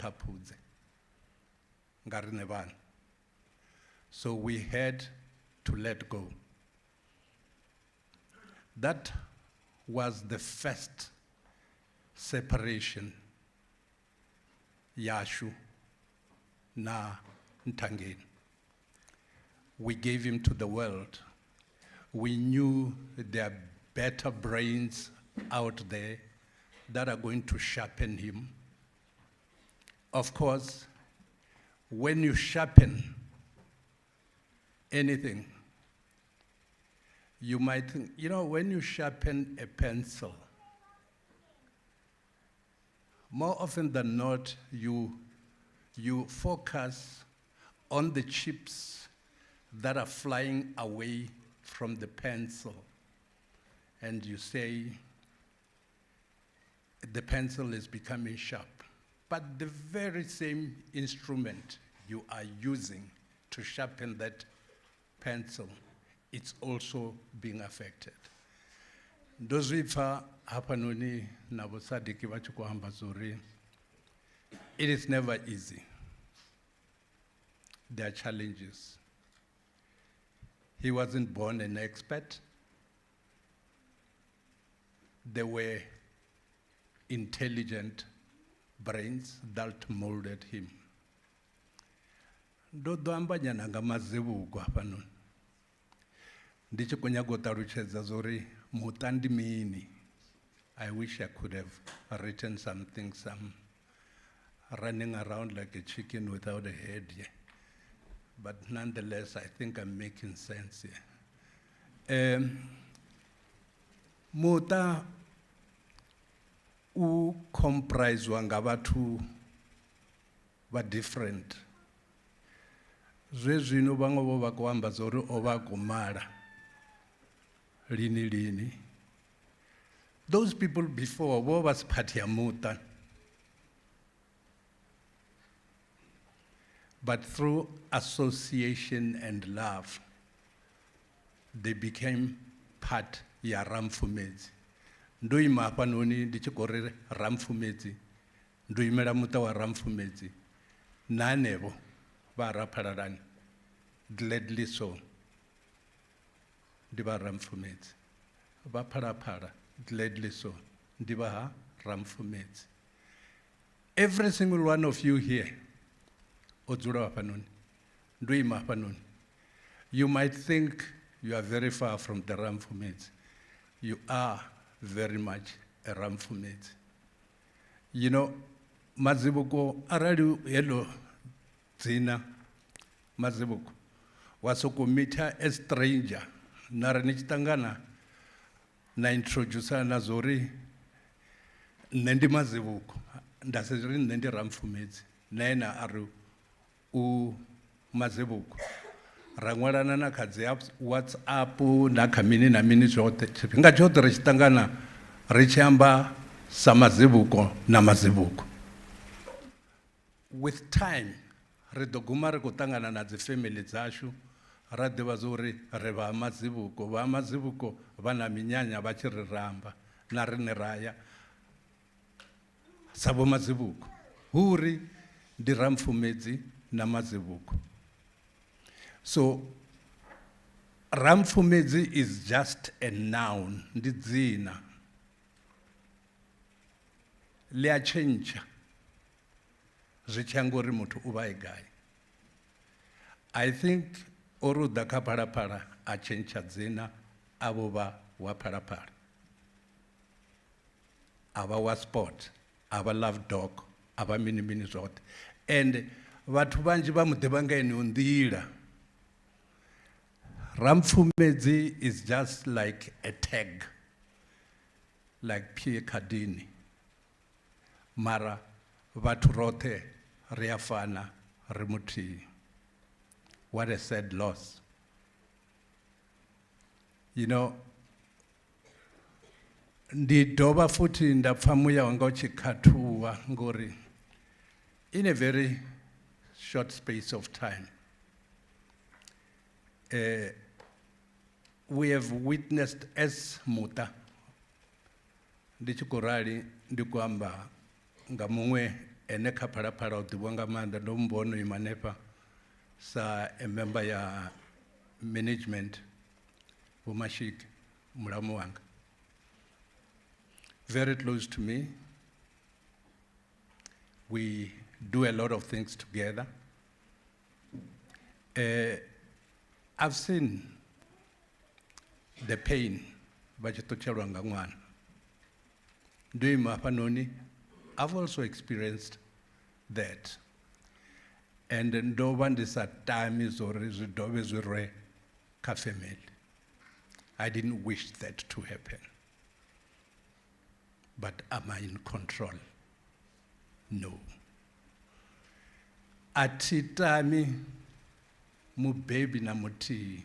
tapudze nga rine vanhu. So we had to let go. That was the first separation yashu na Ntangeni. We gave him to the world. We knew there are better brains out there that are going to sharpen him. Of course, when you sharpen anything, you might think, you know, when you sharpen a pencil, more often than not, you focus on the chips that are flying away from the pencil. And you say, the pencil is becoming sharp. But the very same instrument you are using to sharpen that pencil, it's also being affected. Ndozvipfa hapa noni navosadiki vachikuhamba zuri. It is never easy. There are challenges. He wasn't born an expert. There were intelligent brains that molded him. Ndodoambanya nanga mazevuko hapa noni. Ndichikunya gotarucheza zuri mutandi mini. I wish I could have written something, some running around like a chicken without a head here. But nonetheless, I think I'm making sense here. Muta u comprise wangabatu were different. Zwezwino bango bakwamba zori obakumara. Lini. Those people before was part ya muta. But through association and love, they became part ya Ramfumedzi. Ndoima hapa noni ndichikorere Ramfumedzi. Ndoimera muta wa Ramfumedzi. Nanevo varapararani. Gladly so. Ndiva Ramfumedzi. Vaparapara. Gladly so. Ndiva Ramfumedzi. Every single one of you here, you might think you are very far from the Ramfumedzi. You are very much a Ramfumedzi. You know, Mazibuko, arali yellow zina, Mazibuko, wasoko meet her a stranger, Naranichitangana, na introducer na zori, Nendi Mazibuko, ndasezuri Nendi Ramfumedzi, Nena aru, u Mazibuko. Rangwarana na kadzi WhatsApp na kamini na mini zote. Chipinga chote richitangana richamba samazibuko na mazibuko. With time, ridoguma rikutangana na zi family zashu, radiva zuri riva mazibuko. Va mazibuko vana minyanya vachiriramba na riniraya. Sabo mazibuko. Huri di Ramfumedzi na mazibuko. So, Ramfumedzi is just a noun, ndidzina. Liachencha. Zichangori mutu ubaigai. I think oru daka parapara achencha dzina abuba wa parapara. Aba wa sport, aba love dog, aba mini zot. And vatu vanji vamudevanga eni undira. Ramfumedzi is just like a tag, like Pierre Cardini. Mara vaturote riafana rimuti. What a sad loss. You know, ndidoba futi ndapfamuya wanga uchikatuwa ngori. In a very short space of time, we have witnessed as muta ndichikorali ndikuamba ngamumwe ene kha Phalaphala u ḓivhiwa nga maanḓa ndo mbono ima hanefha sa a member ya management Vho Mashiki mulamu wanga, very close to me. We do a lot of things together. I've seen the pain vachitocherwa nga n'wana. Ndo ima hafhanoni, I've also experienced that. And ndo vha ndi sa tami zori zwi dovhe zwi re kha family. I didn't wish that to happen. But am I in control? No. Atitami mu baby na muthihi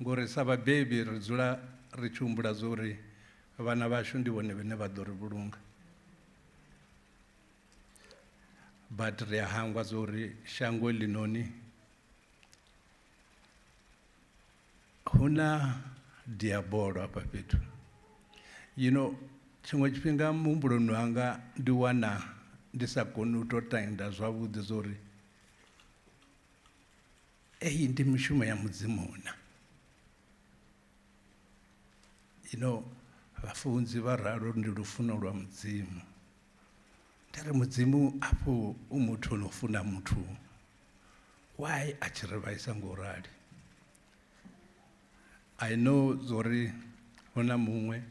ngori sa ba baby ri dzula ri tshumbula zori vhana vhashu ndi vhone vhane vha ḓo ri vhulunga. But ri a hangwa zori shango ḽinoni huna diabolo hafha fhethu. You know, tshiṅwe tshifhinga muhumbuloni wanga ndi wana ndi sa koni u tou tenda zwavhuḓi zori eyi ndi mishumo ya mudzimu na. You know, vhafunzi vha ralo ndi lufuno lwa mudzimu. Ndari mudzimu afho u muthu ono funa muthu, why a tshi ri vhaisa ngo rali? I know zori huna muṅwe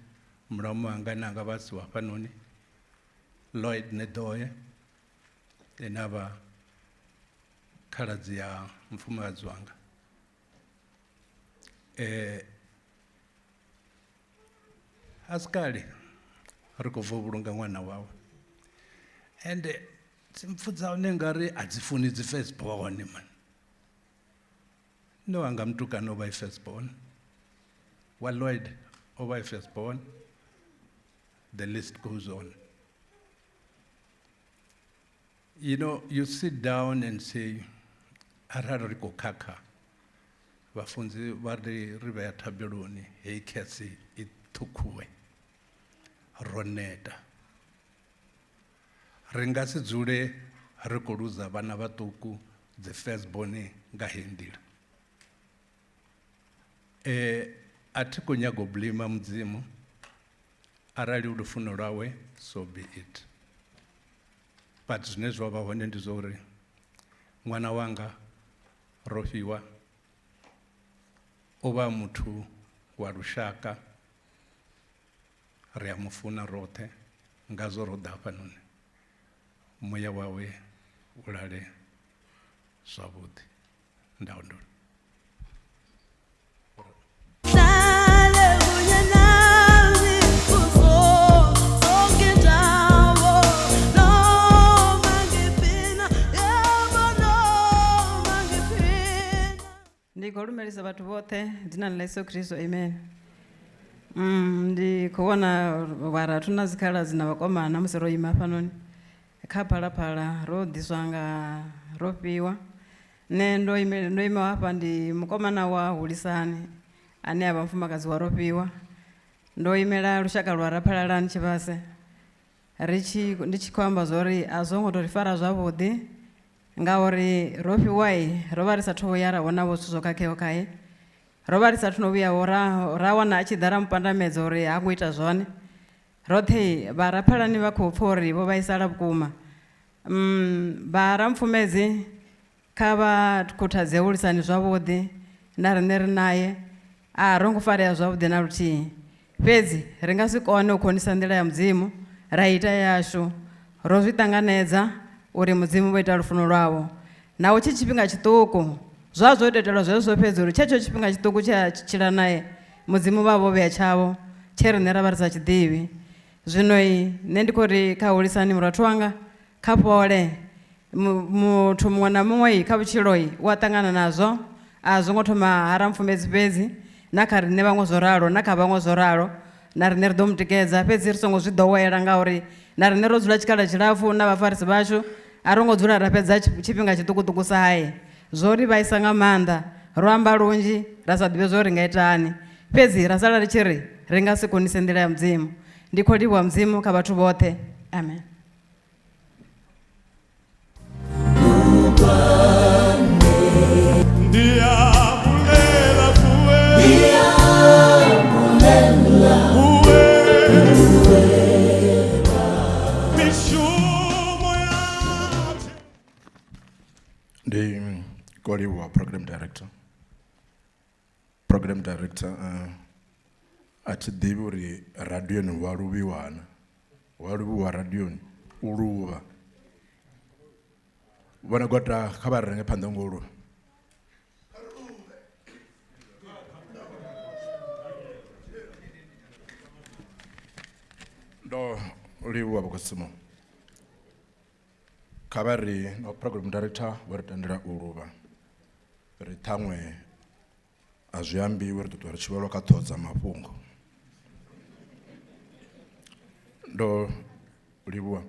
mulamu wanga ane anga vhasiwa hafhanoni, Lloyd Nedoye, ene a vha khaladzi ya mufumakadzi wanga. Asikale ri khou bva u vhulunga ṅwana wawe, and dzi mpfu dza hone ngari a dzi funi dzi firstborn man. No wanga mutukana o vha i firstborn, wa Lloyd o vha i firstborn, the list goes on. You know, you sit down and say, arali ri khou khakha, vhafunzi vha ri vhea thabeloni, hei khesi i ṱhukhuwe, ro neta. Ri nga si dzule ri khou luza vhana vhaṱuku dzi firstborn nga heyi nḓila. A thi khou nyaga u blame mudzimu, arali u lufuno lwawe, so be it. But zwine zwa vha hone ndi zwa uri ṅwana wanga ro fhiwa, o vha muthu wa lushaka, ri a mu funa roṱhe, ngazwo ro ḓa hafhanoni. Muya wawe u lale zwavhuḓi. Ndawondola. Ndi khou lumelisa vhathu vhoṱhe dzina ḽa Yesu Kristo, amen. Ndi khou vhona vharathu na dzikhaladzi na vhakomana musi ro ima hafhanoni kha Phalaphala ro ḓiswa nga ro fhiwa. Nṋe ndo ima hafha ndi mukomana wa Hulisani ane a vha mufumakadzi wa ro fhiwa. Ndo imela lushaka lwa Raphalalani Tshivhase, ndi tshi khou amba zwo ri a zwo ngo tou ri fara zwavhuḓi ngauri ro fhiwa ro vha ri sathu vhuya ra vhona vho zwithu zwo khakheaho khae. Ro vha ri sathu no vhuyaho ra wana a tshi ḓa ra mupandamedza uri ha ngo ita zwone. Roṱhe vharaphalani vha khou pfha uri vho vhaisala vhukuma. Vharamfumedzi kha vha khuthadze Hulisani zwavhuḓi na riṋe ri naye, a ro ngo farea zwavhuḓi na luthihi. Fhedzi ri nga si kone u khonisa nḓila ya mudzimu, ra ita yashu, ro zwi ṱanganedza uri mudzimu vho ita lufuno lwawo. Naho tshi tshifhinga tshiṱuku zwa zwo itelwa zwezwo fhedzi uri tshetsho tshifhinga tshiṱuku tshe a tshila naye mudzimu vha vho vhea tshavho tshe riṋe ra vha ri sa tshiḓivhi. Zwino nṋe ndi khou ri kha Hulisani murathu wanga kha fhole, muthu muṅwe na muṅwe kha vhutshilo u a ṱangana nazwo, a zwo ngo thoma ha Ramfumedzi fhedzi, na kha riṋe vhaṅwe zwo ralo, na kha vhaṅwe zwo ralo, na riṋe ri ḓo mu tikedza fhedzi ri songo zwi ḓowela ngauri na riṋe ro dzula tshikhala tshilapfu na vhafarisi vhashu, a ro ngo dzula ra fhedza tshifhinga tshiṱukuṱuku sa haye. Zwo ri vhaisa nga maanḓa, ro amba lunzhi ra sa ḓivhe zwo ri nga itani, fhedzi ra sala ri tshi ri ri nga si konise nḓila ya mudzimu. Ndi khou livhuwa mudzimu kha vhathu vhoṱhe, amen. Ndi Koliwa, program director. Program director, ati ḓivhi uri radio ni waluvhiwana. Waluvhiwa radio ni uluva. Vhona gota kha vha renge phanḓa ngo uluva. Ndo livhuwa vhukosimo. Kha vha ri no program director vho ri tendela u luvha. Ri ṱhaṅwe a zwi ambiwi ri ṱuṱuwa ri tshi vhelwa kha ṱhoho dza mafhungo. Ndo livhuwa.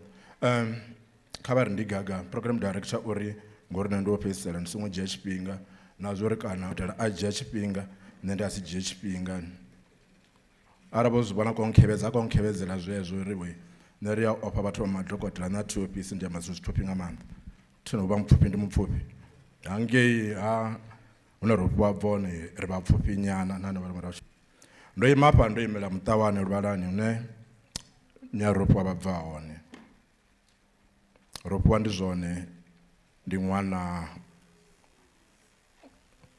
Kha vha ri ndi gaga program director uri ngori nṋe ndi o fhedzisela ndi songo dzhia tshifhinga na zwo ri kana hotela a dzhia tshifhinga nṋe ndi a si dzhie tshifhinga. Arabo zwi vhona ko nkhevedzela zwezwo ri we nṋe ri a ofha vhathu vha madokotela na TOPC ndi amba zwithu nga maanḓa. Thino vha mupfhufhi ndi mupfhufhi. Hangei ha hune ro fhiwa bvone ri vha pfhufhi nyana na vha mara. Ndo ima hafha ndo imela muṱawane Luvhalani hune Nyaropo vha bva hone. Ropo ndi zwone ndi ṅwana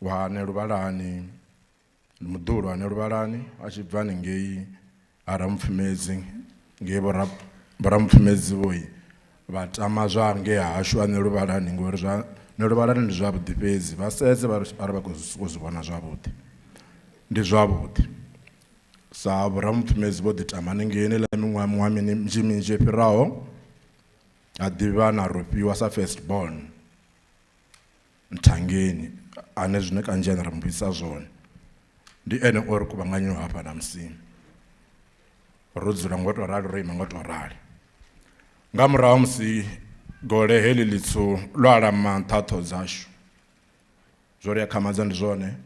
wa ne Luvhalani ndi muḓulu ane Luvhalani a tshi bva ngei ara Mufumedzi ngei vho Mufumedzi vhoyi vha tama zwa ngei hashu ane Luvhalani ngori zwa ne Luvhalani ndi zwavhuḓi fhedzi vha sedze vha ri vha khou zwi vhona zwavhuḓi ndi zwavhuḓi sa vho Mufumedzi vho ḓi tama ngei ne la miṅwaha minzhi fhiraho a ḓivha na Ropiwa sa first born Nthangeni ane zwine kanzhi ane ra muvhisa zwone ndi ene o ri kuvhanganyiwa hafha na Musini ro dzula ngo to rali ro ima ngo to rali nga murahu musi gole heḽi ḽitsu ḽo alama nṱhaṱho dzashu zwo ri a khamadza ndi zwone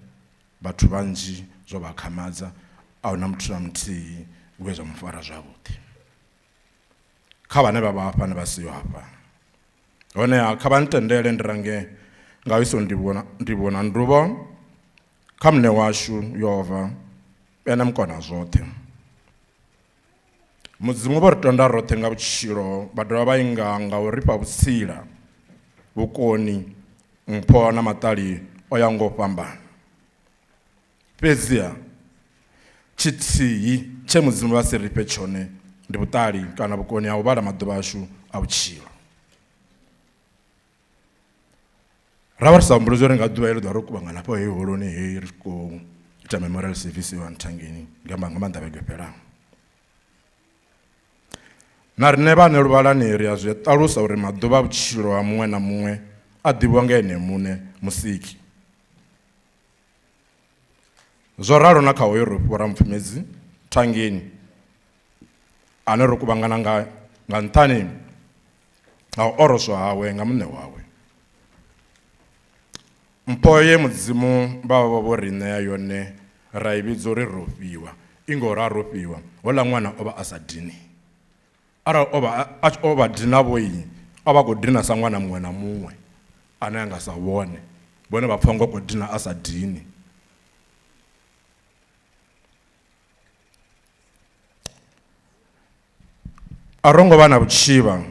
vhathu vhanzhi zwo vha khamadza a huna muthu na muthihi we zwa mufara zwavhuḓi kha vhane vha vha hafha ne vha siho hafha honeha kha vha ntendele ndi range nga iso ndi vhona nduvo kha mune washu Yehova ene mukona zwoṱhe mudzimu vho ri tonda roṱhe nga vhutshilo vha dovha vha inga nga u ri fha vhutsila vhukoni mpho na maṱali o ya ngo fhambana fhedziha tshithihi tshe mudzimu vha si ri fhe tshone ndi vhuṱali kana vhukoni ha u vhala maḓuvha ashu a vhutshilo ra vha ri sa humbuli zwo ri nga ḓuvha heḽi ḓo ri kuvhangana hafho hei holoni hei ri khou ita memorial service wa Nthangeni nga maanḓa vhege fhelaho na riṋe vhane Luvhalani ri a zwi ṱalusa uri maḓuvha a vhutshilo ha muṅwe na muṅwe a ḓivhiwa nga ene muṋe musiki zwo ralo na kha hoyo ro fhura Mufumedzi Nthangeni ane ro kuvhangana nga nṱhani ha u oroswa hawe nga muṋe wawe mpho ye mudzimu vha vha vho ri ṋea yone ra i vhidza uri Rofhiwa ingori a rofhiwa hoḽa ṅwana o vha a sa dini arali o vha dina vhoyi o vha khou dina sa ṅwana muṅwe na muṅwe ane a nga sa vhone vha pfha ngo khou dina a sa dini a ro ngo vha na vhutshivha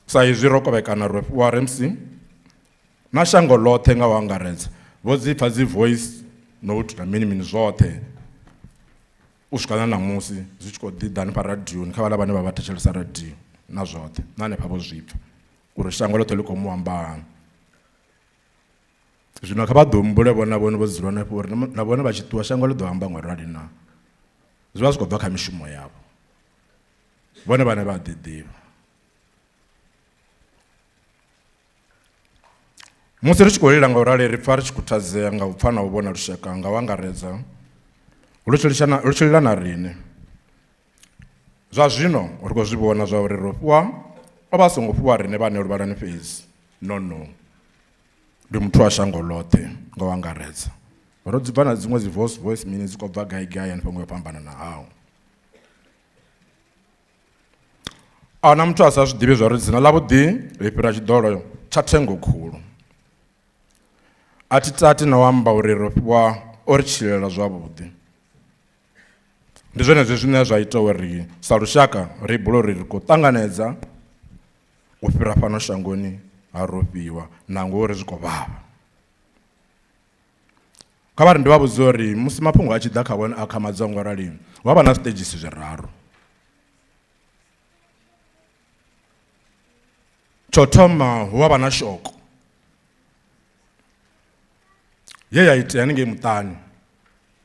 sa izwi ro kovhekana Rofhiwa RMC na shango ḽoṱhe nga u angaredza vho dzi pfha dzi voice note na mini zwoṱhe u swika na ṋamusi zwi tshi khou ḓi ḓa hanefha radioni kha vhaḽa vhane vha vha thetshelesa radio na zwoṱhe na hanefha vho zwi pfha uri shango ḽoṱhe ḽi khou mu amba zwino kha vha ḓo humbule vhona vhone vho dzula hanefho uri na vhone vha tshi ṱuwa shango ḽi ḓo amba ngo rali na zwi vha zwi khou bva kha mishumo yavho vhone vhane vha ḓi ḓivha musi ri tshi khou lila nga u rali ri pfha ri tshi khuthadzea nga u pfha na u vhona lushaka nga u angaredza lu tshi lila na riṋe zwa zwino ri khou zwi vhona zwa uri Rofhiwa o vha a songo fhiwa riṋe vhane Luvhalani fhedzi no ndi muthu wa shango ḽoṱhe nga u angaredza ro dzi bva na dziṅwe dzi voice mini dzi khou bva gai hanefho ngo fhambana na hawo a huna muthu a sa zwi ḓivhi zwa uri dzina ḽavhuḓi ḽi fhira tshiḓolo tsha thengo khulu a thi tati na u amba uri Rofhiwa o ri tshilela zwavhuḓi ndi zwenezwo zwine zwa ita uri sa lushaka ri bula uri ri khou ṱanganedza u fhira fhano shangoni ha rofhiwa na ngori zwi khou vhavha. Kha vha ri ndi vha vhudza uri musi mafhungo a tshi ḓa kha vhone a khamadza ngo rali hu avha na stages zwiraru. Tsho thoma hu avha na shoko ye ya itea haningei muṱani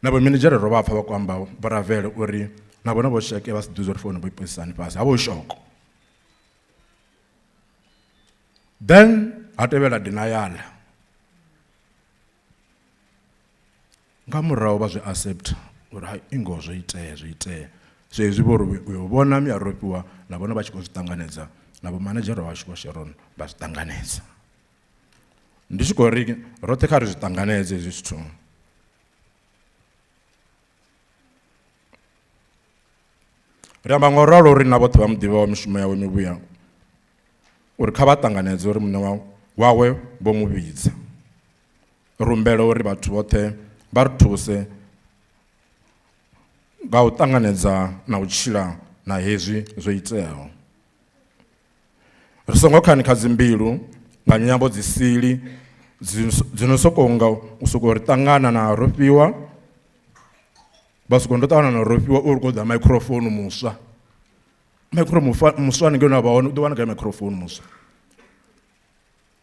na vho minidzhere ro vha pfa vha khou amba Bravele uri na vhone vho sheke vha si ḓi zwa uri founu vho iposani fhasi havho shoko. Then ha tevhela denial nga murahu vha zwi accept uri hai ingo zwo itea so hezwi vho ri u vhona mi a rofhiwa na vhone vha tshi khou zwi ṱanganedza na vho manedzhera washu vho Sharon vha zwi ṱanganedza. Ndi tshi khou ri roṱhe kha ri zwi ṱanganedze hezwi zwithu. Ri amba ngo ralo uri na vhoṱhe vha muḓivha wa mishumo yawe mivhuya uri kha vha ṱanganedze uri muṋe wawe vho mu vhidza. Rumbela uri vhathu vhoṱhe vha ri thuse nga u ṱanganedza na u tshila na hezwi zwo iteaho. Ri songo khanikha dzimbilu nga nyambo dzisili dzino sokou nga u sokou ri ṱangana na rofhiwa vha sokou ndo ṱangana na rofhiwa uri khou ḓa microphone muswa. Muswa ni ngeno vha hone u ḓo wana kha microphone muswa.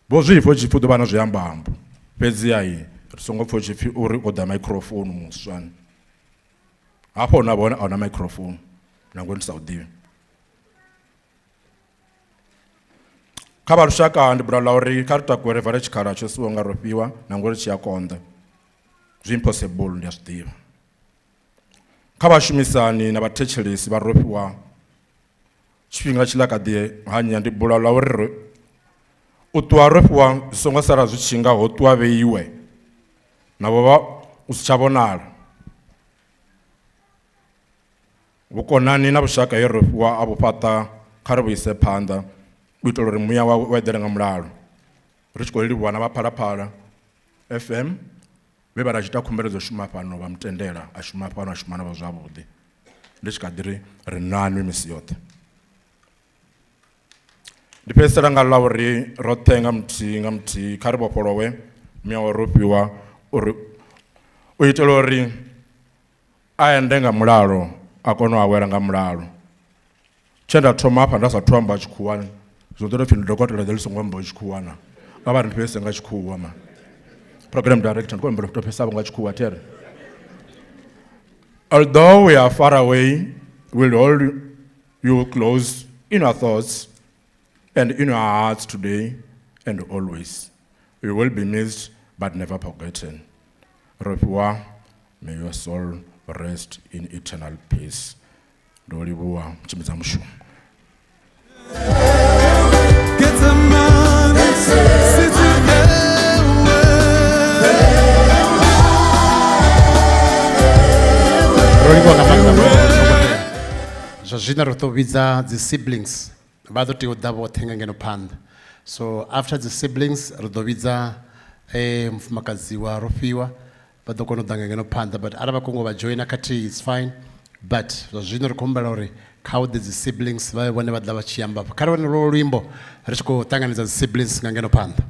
Vho zwifho tshipfi u ḓo vha na zwiambambo fhedziha ri songo pfha tshipfi uri o ḓa microphone muswa. Hafho na vhone a huna microphone na ngori ndi sa u ḓivhi. Kha vha lushaka ndi bula ḽa uri kha ri takuwe ri vale tshikhala tsho siwaho nga rofhiwa na ngori tshi a konḓa. Zwi impossible ndi a zwi ḓivha. Kha vhashumisani na vhathetshelesi vha rofhiwa tshifhinga tshi la kha ḓi hanya ndi bula ḽa uri u ṱuwa rofhiwa zwi songo sala zwi tshi nga ho ṱuwa vheiwe navho vha u si tsha vhonala. Vhukonani na vhushaka he rofhiwa a vhu fhaṱa kha ri vhu ise phanḓa u itela uri muya wawe u eḓele nga mulalo. Ri tshi khou livhuwa na vha Phalaphala FM vhe vha tshi ita khumbelo dzo shuma fhano vha mutendela a shuma fhano a shuma na vha zwavhuḓi. Ndi tshi kha ḓi ri nanwi misi yoṱhe. Ndi fhedzisela nga ḽa uri roṱhe nga muthihi kha ri vhofholowe muya wa rofhiwa uri u itela uri a ende nga mulalo a kone u awela nga mulalo. Tshe nda thoma hafha nda sa thu amba tshikhuwani zwo ḓo pfhi ndi dokotela ḽi songo amba tshikhuwana a vha ri ndi fhedzise nga tshikhuwa ma program director ndi khou amba uri fhedzisa nga tshikhuwa tere. Although we are far away, we'll hold you close in our thoughts and in our hearts today and always. You will be missed but never forgotten. Rofhiwa, may your soul rest in eternal peace. Ndolivhuwa Chimedza Mushumo. Get a man, sit zwa zwino ri ḓo vhidza dzi siblings vha ḓo tea u ḓa vhoṱhe nga ngeno phanḓa. So after the siblings ri ḓo vhidza mufumakadzi wa rofhiwa vha ḓo kona u ḓa nga ngeno phanḓa, but arali vha kongo vha joina khathihi it's fine, but zwa zwino ri khou humbela uri kha hu ḓe dzi siblings vha vhone vha ḓa vha tshi amba kha ri wane lwo luimbo ri tshi khou ṱanganedza dzi siblings nga ngeno phanḓa.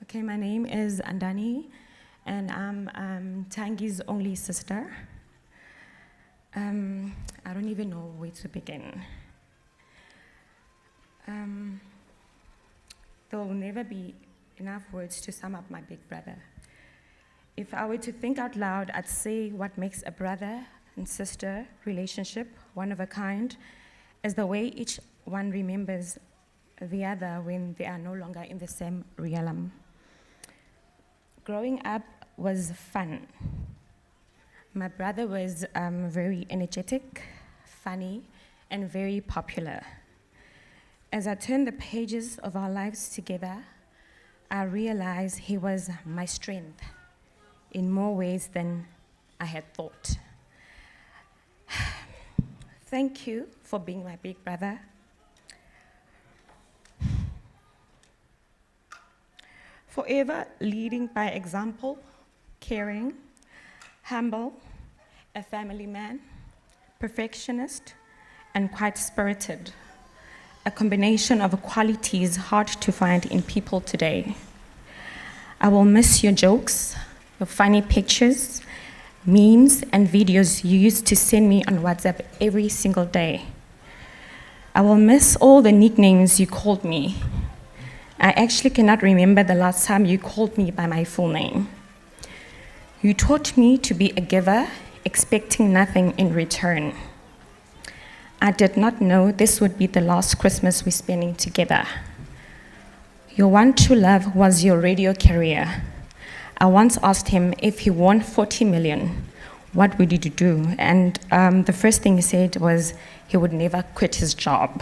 Okay, my name is Andani, and I'm Tangi's only sister. I don't even know where to begin. There will never be enough words to sum up my big brother. If I were to think out loud, I'd say what makes a brother and sister relationship one of a kind, is the way each one remembers the other when they are no longer in the same realm. Growing up was fun. My brother was very energetic, funny, and very popular. As I turned the pages of our lives together, I realized he was my strength in more ways than I had thought. Thank you for being my big brother. Forever leading by example, caring, humble, a family man, perfectionist, and quite spirited. A combination of qualities hard to find in people today. I will miss your jokes, your funny pictures, memes, and videos you used to send me on WhatsApp every single day. I will miss all the nicknames you called me. I actually cannot remember the last time you called me by my full name. You taught me to be a giver, expecting nothing in return. I did not know this would be the last Christmas we're spending together. Your one true love was your radio career. I once asked him if he won 40 million, what would he do? And the first thing he said was he would never quit his job.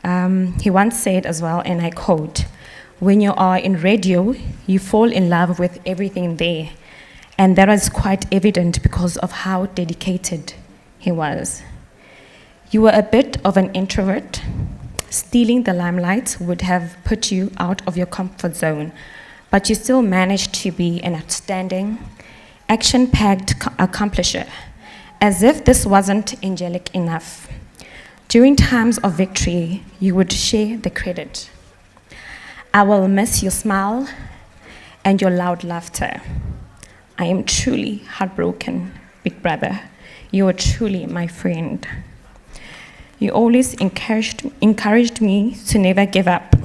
He once said as well, and I quote, "When you are in radio, you fall in love with everything there." And that was quite evident because of how dedicated he was. You were a bit of an introvert. Stealing the limelight would have put you out of your comfort zone, but you still managed to be an outstanding, action-packed accomplisher, as if this wasn't angelic enough. During times of victory, you would share the credit. I will miss your smile and your loud laughter. I am truly heartbroken, big brother. You are truly my friend. You always encouraged me to never give up.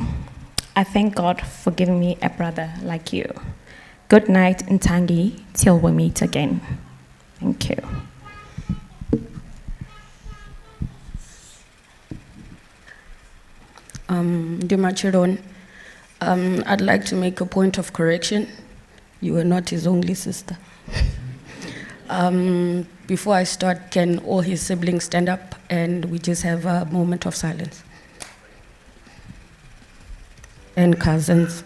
I thank God for giving me a brother like you. Good night, Ntangi, till we meet again. Thank you. Dimachiron, I'd like to make a point of correction. You were not his only sister. Before I start, can all his siblings stand up and we just have a moment of silence? And cousins.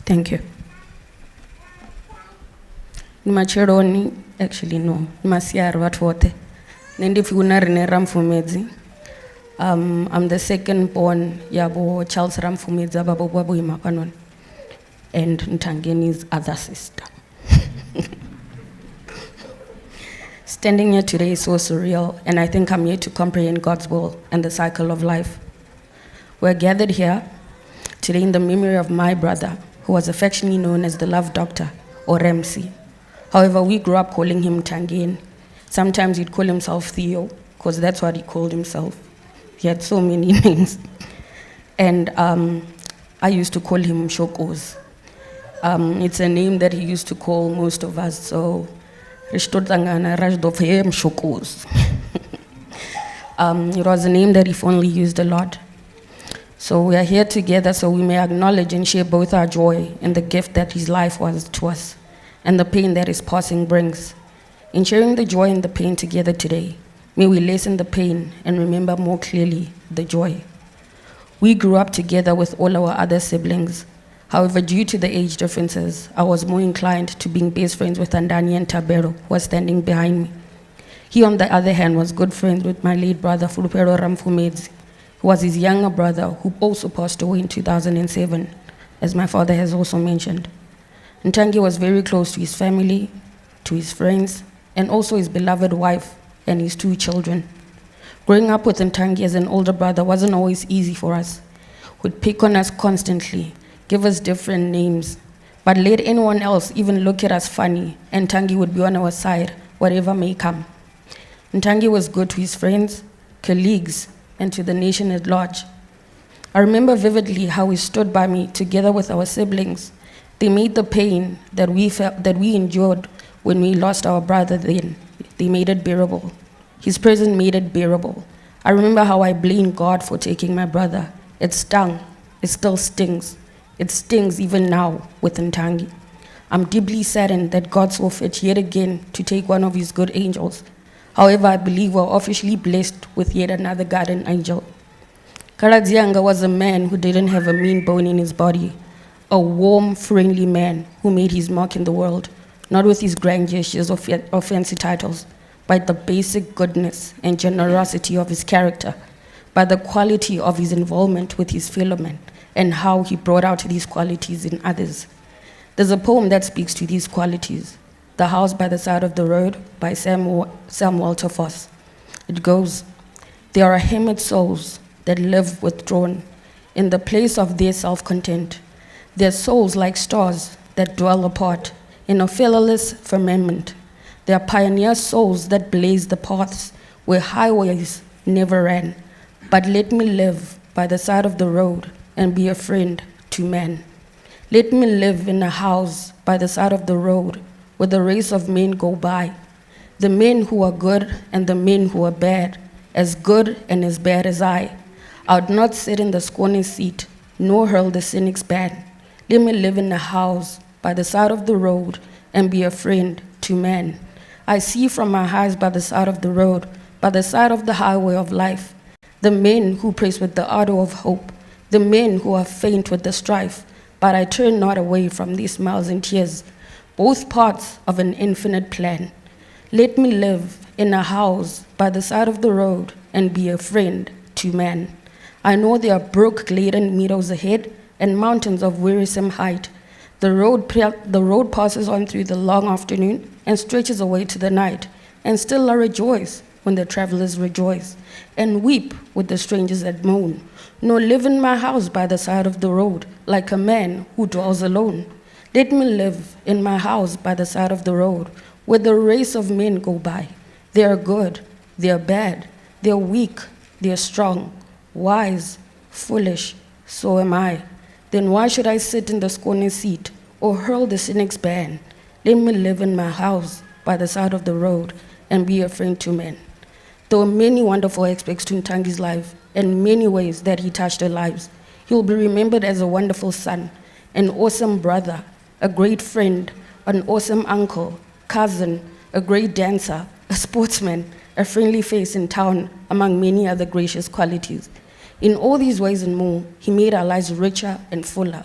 Thank you. Nimachironi, actually no, Masiar Watwote. Nendifuna Rene Ramfumedzi. I'm the second born Yabo Charles Ramfumedzi Babo Babu Imapanon. And Ntangeni's other sister. Standing here today is so surreal, and I think I'm here to comprehend God's will and the cycle of life. We're gathered here today in the memory of my brother, who was affectionately known as the Love Doctor, or MC. However, we grew up calling him Tangeni. Sometimes he'd call himself Theo, because that's what he called himself. He had so many names. And I used to call him Shokos. It's a name that he used to call most of us, so it was a name that he fondly used a lot. So we are here together so we may acknowledge and share both our joy and the gift that his life was to us, and the pain that his passing brings. In sharing the joy and the pain together today, may we lessen the pain and remember more clearly the joy. We grew up together with all our other siblings. However, due to the age differences, I was more inclined to being best friends with Andani and Tabero, who was standing behind me. He, on the other hand, was good friends with my late brother, Fulupero Ramfumedzi, who was his younger brother, who also passed away in 2007, as my father has also mentioned. Ntangi was very close to his family, to his friends, and also his beloved wife and his 2 children. Growing up with Ntangi as an older brother wasn't always easy for us. He'd pick on us constantly, give us different names, but let anyone else even look at us funny, and Ntangi would be on our side, whatever may come. Ntangi was good to his friends, colleagues, and to the nation at large. I remember vividly how he stood by me together with our siblings. They made the pain that we endured when we lost our brother then. They made it bearable. His presence made it bearable. I remember how I blamed God for taking my brother. It stung. It still stings. It stings even now with Ntangi. I'm deeply saddened that God saw fit yet again to take one of his good angels. However, I believe we're officially blessed with yet another guardian angel. Karadzianga was a man who didn't have a mean bone in his body, a warm, friendly man who made his mark in the world, not with his grand gestures or fancy titles, by the basic goodness and generosity of his character, by the quality of his involvement with his fellow men, and how he brought out these qualities in others. There's a poem that speaks to these qualities, The House by the Side of the Road by Sam Walter Foss. It goes, there are hermit souls that live withdrawn in the place of their self-content. Their souls like stars that dwell apart in a fellowless firmament. They are pioneer souls that blaze the paths where highways never ran. But let me live by the side of the road and be a friend to men. Let me live in a house by the side of the road where the race of men go by. The men who are good and the men who are bad, as good and as bad as I would not sit in the scorner's seat, nor hurl the cynic's ban. Let me live in a house by the side of the road and be a friend to men. I see from my eyes by the side of the road, by the side of the highway of life, the men who praise with the ardor of hope, the men who are faint with the strife, but I turn not away from these smiles and tears, both parts of an infinite plan. Let me live in a house by the side of the road and be a friend to man. I know there are brook-laden meadows ahead and mountains of wearisome height. The road passes on through the long afternoon and stretches away to the night, and still I rejoice when the travelers rejoice, and weep with the strangers that moan, nor live in my house by the side of the road like a man who dwells alone. Let me live in my house by the side of the road where the race of men go by. They are good, they are bad, they are weak, they are strong, wise, foolish, so am I. Then why should I sit in the scorner's seat or hurl the cynic's ban? Let me live in my house by the side of the road and be a friend to men. There were many wonderful aspects to Ntangi's life and many ways that he touched their lives. He will be remembered as a wonderful son, an awesome brother, a great friend, an awesome uncle, cousin, a great dancer, a sportsman, a friendly face in town, among many other gracious qualities. In all these ways and more, he made our lives richer and fuller.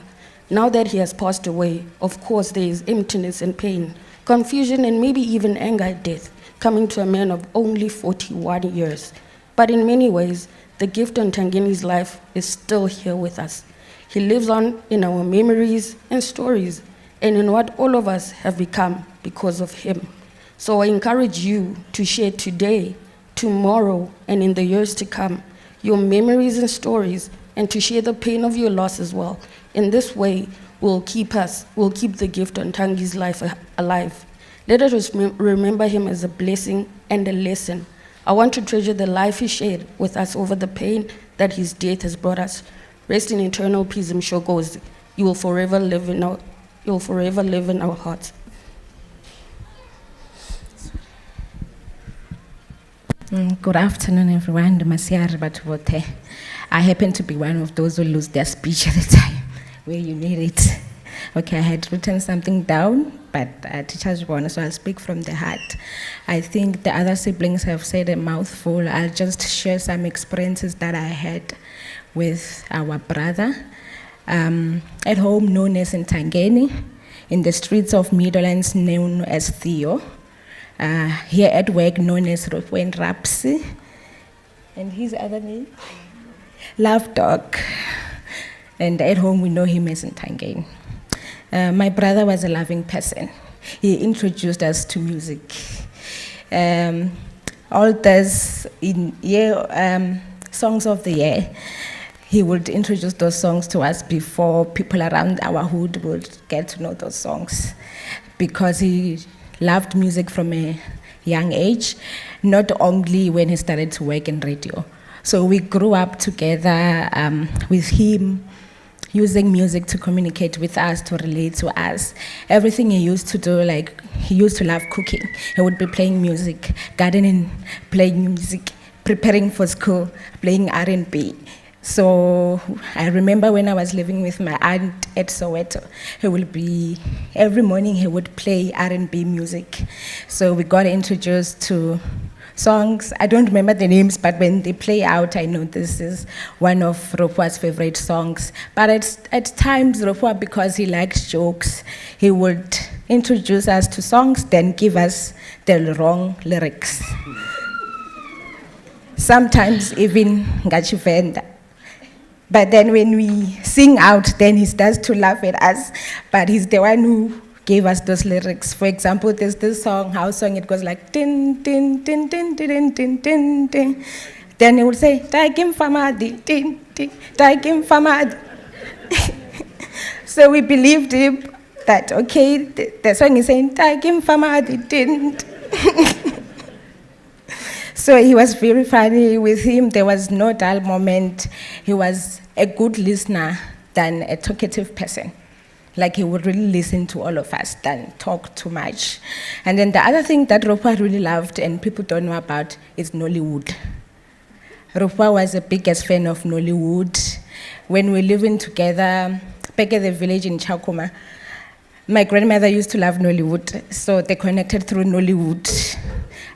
Now that he has passed away, of course there is emptiness and pain, confusion and maybe even anger at death, coming to a man of only 41 years. But in many ways, the gift of Ntangi's life is still here with us. He lives on in our memories and stories, and in what all of us have become because of him. So I encourage you to share today, tomorrow, and in the years to come, your memories and stories, and to share the pain of your loss as well. In this way, we'll keep the gift of Ntangi's life alive. Let us remember him as a blessing and a lesson. I want to treasure the life he shared with us over the pain that his death has brought us. Rest in eternal peace, Mshokozi. You will forever live in our hearts. Good afternoon, everyone. I happen to be one of those who lose their speech at the time where you need it. Okay, I had written something down, but teachers won, so I'll speak from the heart. I think the other siblings have said a mouthful. I'll just share some experiences that I had with our brother. At home, known as Ntangeni, in the streets of Meadowlands, known as Theo. Here at work, known as Rufwen Rapsi, and his other name, Love Dog. And at home, we know him as Ntangeni. My brother was a loving person. He introduced us to music. All those songs of the year, he would introduce those songs to us before people around our hood would get to know those songs, because he loved music from a young age, not only when he started to work in radio, So we grew up together with him, using music to communicate with us, to relate to us. Everything he used to do, like he used to love cooking. He would be playing music, gardening, playing music, preparing for school, playing R&B. So I remember when I was living with my aunt at Soweto, every morning he would play R&B music. So we got introduced to songs. I don't remember the names, but when they play out, I know this is one of Ropua's favorite songs. But at times, Ropua, because he likes jokes, he would introduce us to songs, then give us the wrong lyrics. Sometimes even Ngachivenda. But then when we sing out, then he starts to laugh at us, but he's the one who gave us those lyrics. For example, there's this song, house song, it goes like tin, tin, tin, tin, tin, tin, tin, tin. Then he would say, Taikim Famadi, tin, tin, Taikim Famadi. So we believed him that, okay, the song is saying, Taikim Famadi, tin. So he was very funny. With him, there was no dull moment. He was a good listener than a talkative person. Like he would really listen to all of us than talk too much. And then the other thing that Ropua really loved and people don't know about is Nollywood. Ropua was the biggest fan of Nollywood. When we were living together back at the village in Chakuma, my grandmother used to love Nollywood, so they connected through Nollywood.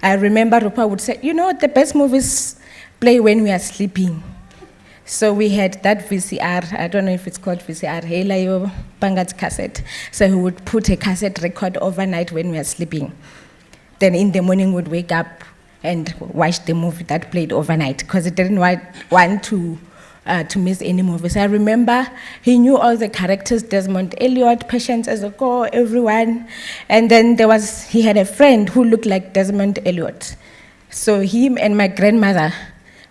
I remember Ropua would say, you know, the best movies play when we are sleeping. So we had that VCR, I don't know if it's called VCR, Helayo Pangat cassette. So he would put a cassette record overnight when we are sleeping. Then in the morning we'd wake up and watch the movie that played overnight because he didn't want to miss any movies. I remember he knew all the characters, Desmond Elliot, Patience Ezoko, everyone. And then he had a friend who looked like Desmond Elliot. So him and my grandmother,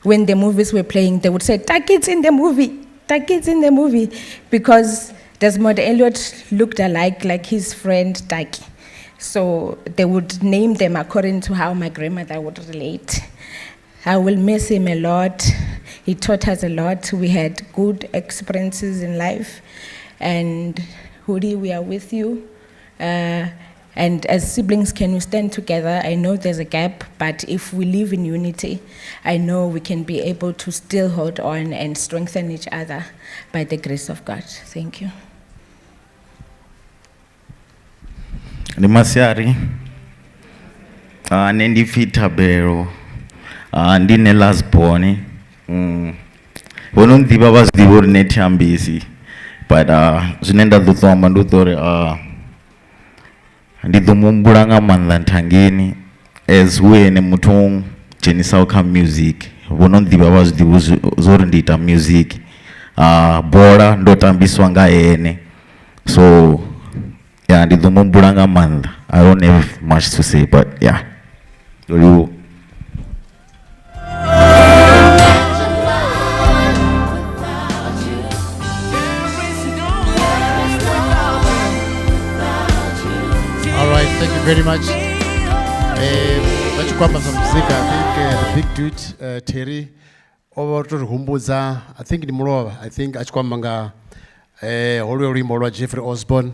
when the movies were playing, they would say, "Takit's in the movie, Takit's in the movie," because Desmond Elliot looked alike like his friend Taki. So they would name them according to how my grandmother would relate. I will miss him a lot. He taught us a lot. We had good experiences in life. And Hudi, we are with you. And as siblings, can we stand together? I know there's a gap, but if we live in unity, I know we can be able to still hold on and strengthen each other by the grace of God. Thank you. Nimasiari, nendi fitabero, ndine lasboni. Wonon diba was dibor neti ambisi, but zinenda duthoma ndutore ndidhumumbulanga mandhantangeni as wene mutung chenisauka music wonon diba was dibu zori ndita music bora ndotambiswa nga ene. So yeah, ndidhumumbulanga mandha. I don't have much to say, but yeah. You. Thank you very much. Vachikwamba zamuzika, I think the big dude, Terry, over to Humbuza, I think in Murova, I think achikwamba nga Holy Rimbo Jeffrey Osborne,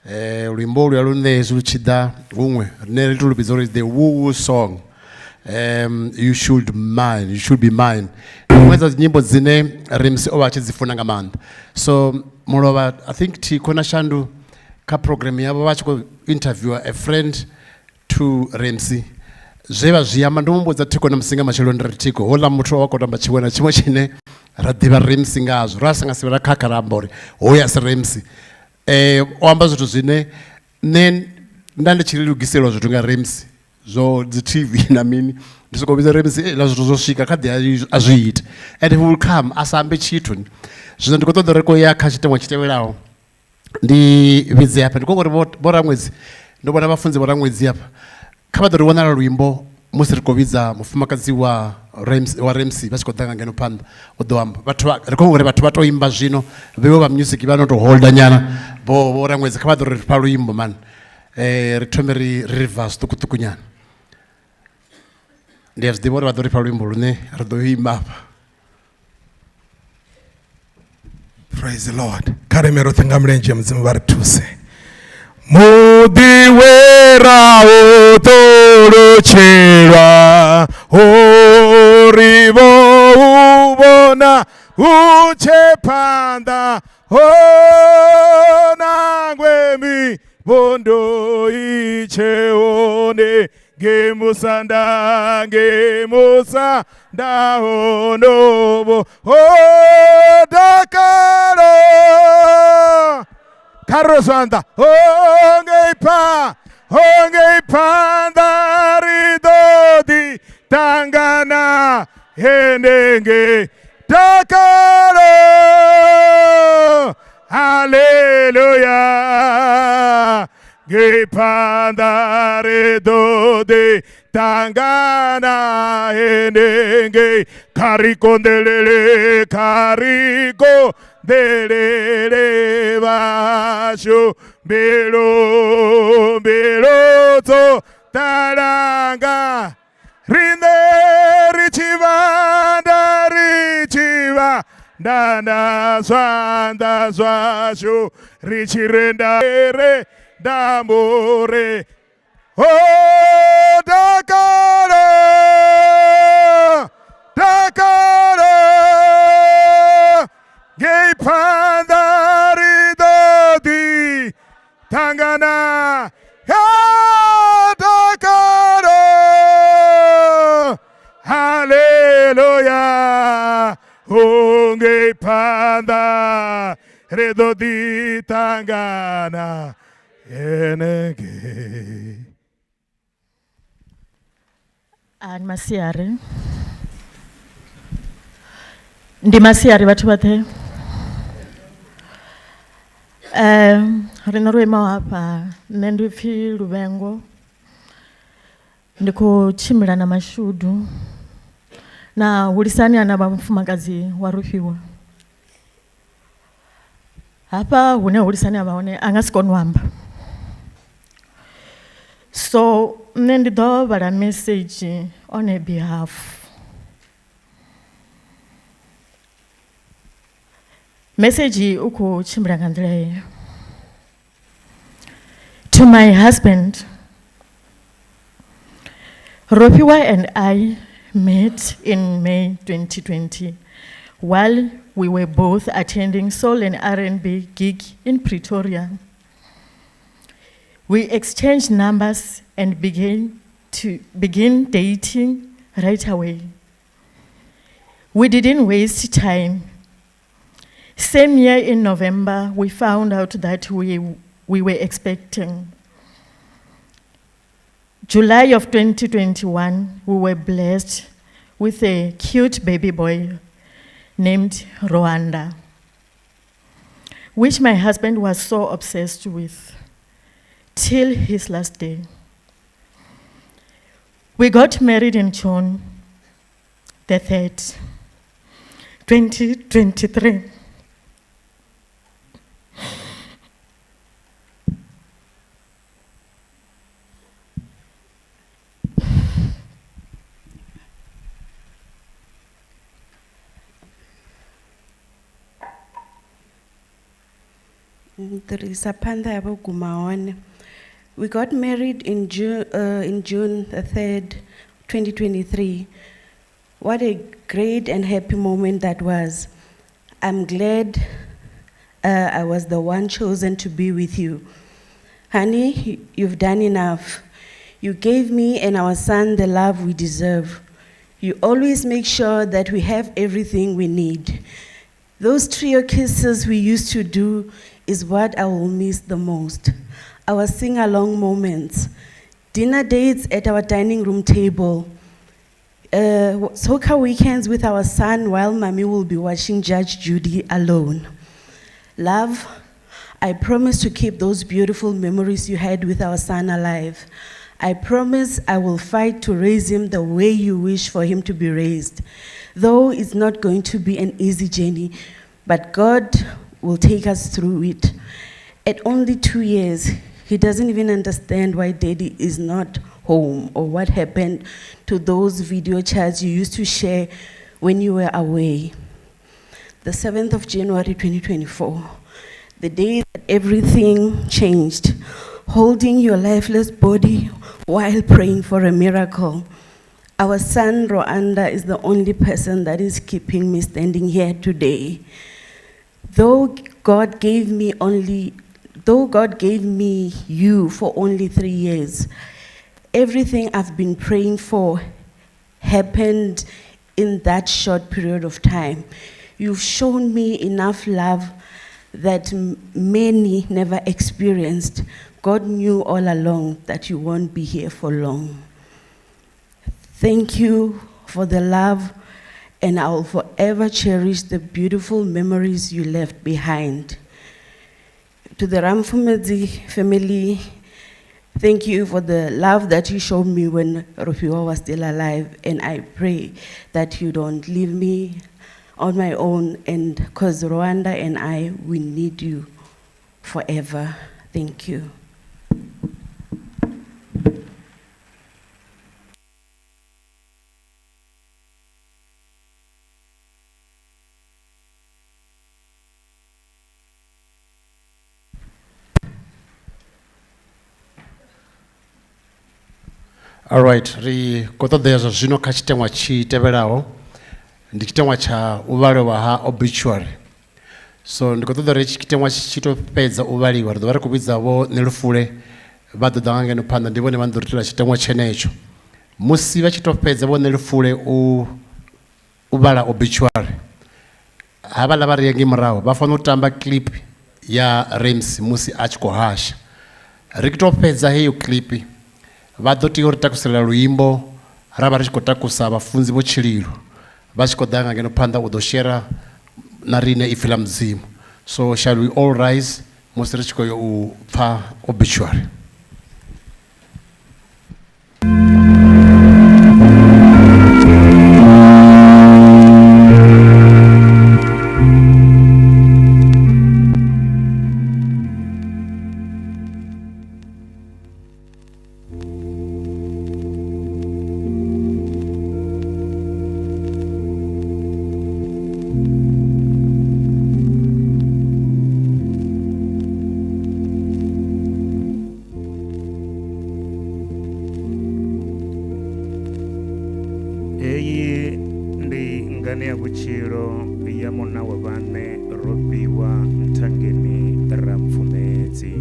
Rimbo Yalunde Zuluchida, Umwe, Nelly Bizori, the woo song. You should be mine. Whether nyimbo zine Remsi owache zifunanga mand. So Murova, I think Tikona Shandu ka program yabo vachiko interview a friend to Remsi. Zeva ziyama ndomboza tiko na msinga machelo ndritiko hola muthu wako tamba chiwena chimwe chine radiva Remsi ngazo rasanga sivera kakarambori hoya se Remsi oamba zwithu zwine ndande chililugiselo zwithu nga Remsi zo the TV na mini ndisokobisa Remsi la zwithu zosvika kadi azviite and he will come asambe chithu zvino ndikotoda reko yakha chitemwa chitewelawo ndi vidzi hapa ndikongori bora mwedzi ndobona vafunzi bora mwedzi hapa khabadori wona la lwimbo musi rikovidza mufumakadzi wa Remsi vachikodanga ngeno panda odoamba vathu rikongori vathu vatoimba zvino vevo va music vanoto holda nyana bora mwedzi khabadori pa lwimbo man rithome reverse tukutuku nyana ndiyazidivori vadori pa lwimbo lune ridoimba apa Praise the Lord. Karemero thengamlenje mzimu barituse. Mudiwera otorochera oribo ubona uchepanda onangwemi bondo icheone gemusanda onobo odakaro Carlos anda, ongeipa ridodi tangana henenge takaro, hallelujah. Gepanda ridodi tangana henenge kariko ndelele kariko delele basho belo to taranga rinde richiva dana swanda swasho richirenda re damore oh dakaro Gay pandari dodi tangana dakaro hallelujah gay panda redodi tangana enege An masiare ndi masiare batho bathe rena roema hapa nne ndi pfi Luvengo ndi khou tshimbila na mashudu na hulisani ana vha mufumakadzi wa Rufhiwa hapa hune hulisani avha hone a nga si kone u amba so nne ndi ḓo vhala message on her behalf. Message uko chimbila nga nḓila heyo. To my husband, Rofhiwa and I met in May 2020 while we were both attending Soul and R&B gig in Pretoria. We exchanged numbers and began dating right away. We didn't waste time. Same year in November, we found out that we were expecting. July of 2021, we were blessed with a cute baby boy named Rwanda, which my husband was so obsessed with till his last day. We got married in June the 3rd, 2023. Teresa Panda yabo Gumaone. We got married in June the 3rd, 2023. What a great and happy moment that was. I'm glad I was the one chosen to be with you. Honey, you've done enough. You gave me and our son the love we deserve. You always make sure that we have everything we need. Those trio kisses we used to do is what I will miss the most. Our sing-along moments, dinner dates at our dining room table, soccer weekends with our son while Mommy will be watching Judge Judy alone. Love, I promise to keep those beautiful memories you had with our son alive. I promise I will fight to raise him the way you wish for him to be raised. Though it's not going to be an easy journey, but God will take us through it. At only 2 years, he doesn't even understand why Daddy is not home or what happened to those video chats you used to share when you were away. the 7th of January 2024, the day that everything changed, holding your lifeless body while praying for a miracle. Our son Rwanda is the only person that is keeping me standing here today. Though God gave me you for only 3 years, everything I've been praying for happened in that short period of time. You've shown me enough love that many never experienced. God knew all along that you won't be here for long. Thank you for the love, and I will forever cherish the beautiful memories you left behind. To the Ramfumedzi family, thank you for the love that you showed me when Rupiwa was still alive, and I pray that you don't leave me on my own, and because Rwanda and I, we need you forever. Thank you. All right, ri kotoda zwa zwino kha tshitemwa tshi tevhelaho ndi tshitemwa tsha u vhaliwa ha obituary. So ndi kotoda ri tshitemwa tshi to fhedza u vhaliwa ri ḓo vha ri khou vhidza vho Nelufule vha ḓo ḓa nga ngeno phanḓa, ndi vhone vha ḓo ri itela tshitemwa tshenetsho. Musi vha tshi to fhedza vho Nelufule u vhala obituary, havhaḽa vha ri murahu vha fanela u tamba clip ya Rems musi a tshi khou hasha. Ri to fhedza heyo clip, vha ḓo tea uri takusela luimbo ra vha ri tshi khou takusa vhafunzi vho Tshililo vha tshi khou ḓa nga ngeno phanḓa u ḓo shera na riṋe ipfhi ḽa Mudzimu. So shall we all rise musi ri tshi khou ya u pfha obituary. Eyi ndi ngane ya vhutshilo ya muna wa vhane Rofhiwa Nthangeni Ramfumedzi.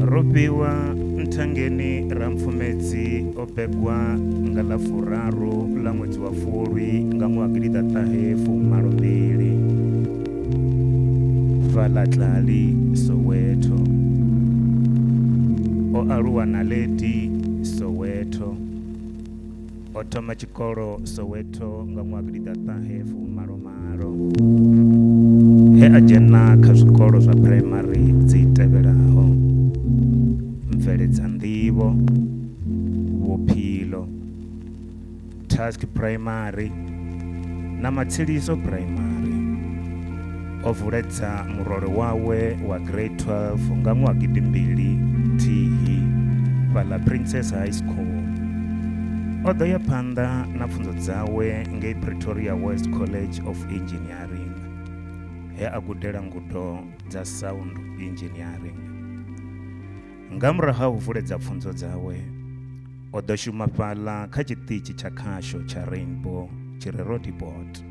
Rofhiwa Nthangeni Ramfumedzi o begwa nga ḽa furaru ḽa ṅwedzi wa Fulwi nga ṅwaha wa 1982 Valatlali, Soweto. O aluwa na Lady, Soweto. O thoma tshikolo Soweto nga ṅwaha wa 1980. He a dzhena kha zwikolo zwa primary dzi tevhelaho: Mveledza Nḓivho, Vhuphilo, Task Primary na Matsiliso Primary. O vuledza murole wawe wa grade 12 nga ṅwaha wa 2000 fhaḽa Princess High School. O ḓo ya phanḓa na pfunzo dzawe ngei Pretoria West College of Engineering, he a gudela ngudo dza sound engineering. Nga murahu ha u vuledza pfunzo dzawe, o ḓo shuma fhaḽa kha tshiṱitshi tsha khasho tsha Rainbow tshi re Roodepoort.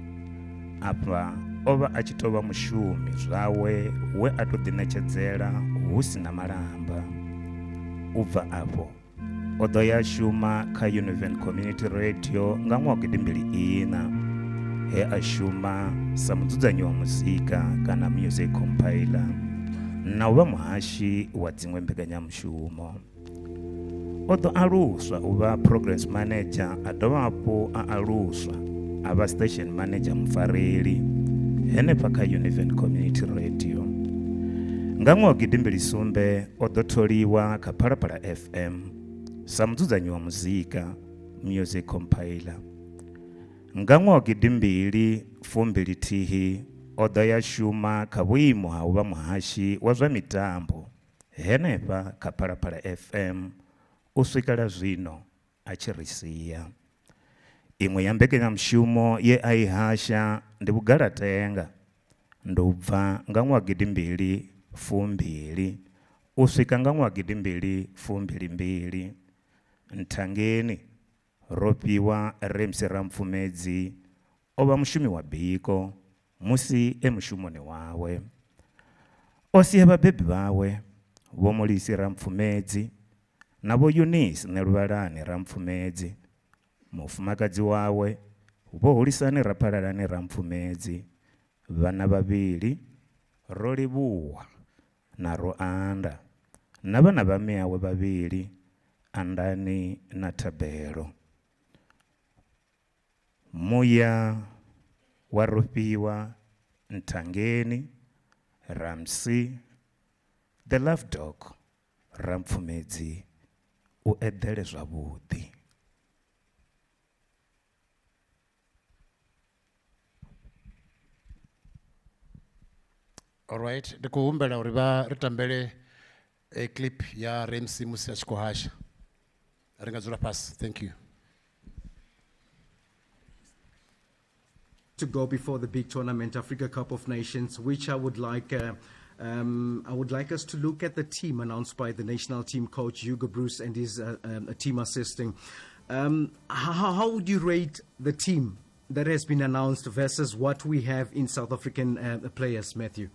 Afha o vha a tshi tou vha mushumi zwawe we a tou ḓiṋetshedzela hu si na malamba. U bva afho o ḓo ya shuma kha Univen Community Radio nga ṅwaha wa 2004, he a shuma sa mudzudzanyi wa muzika kana music compiler na u vha muhashi wa dziṅwe mbekanyamushumo. O ḓo aluswa u vha programs manager, a dovha hafhu a aluswa a vha station manager mufareli henefha kha Univen Community Radio. Nga ṅwaha wa 2007 o ḓo tholiwa kha Phalaphala FM sa mudzudzanyi wa muzika, music compiler. Nga ṅwaha wa 2021 o ḓo ya shuma kha vhuimo ha u vha muhashi wa zwa mitambo, henefha kha Phalaphala FM u swikela zwino a tshi ri sia. Iṅwe ya mbekanyamushumo ye a i hasha ndi Vhugalatenga ndo bva nga ṅwaha 2002 u swika nga ṅwaha 2022. Nthangeni ro fhiwa Ramsey Ramfumedzi o vha mushumi wa biko musi e mushumoni wawe. O sia vhabebi vhawe Vho Molisi Ramfumedzi na Vho Eunice Neluvhalani Ramfumedzi, mufumakadzi wawe Vho Hulisani Raphalalani Ramfumedzi, vhana vhavhili Rolivhuwa na Roanda na vhana vha mme awe vhavhili Andani na Thabelo. Muya wa Rofhiwa Nthangeni Ramsey the Love Dog Ramfumedzi u eḓele zwavhuḓi. All right, ndi khou humbela uri vha ri tambele clip ya Ramsey musi a tshi khou hasha. Ri nga dzula fhasi. Thank you. To go before the big tournament, Africa Cup of Nations, which I would like us to look at the team announced by the national team coach Hugo Broos and his team assisting. How would you rate the team that has been announced versus what we have in South African players, Matthew?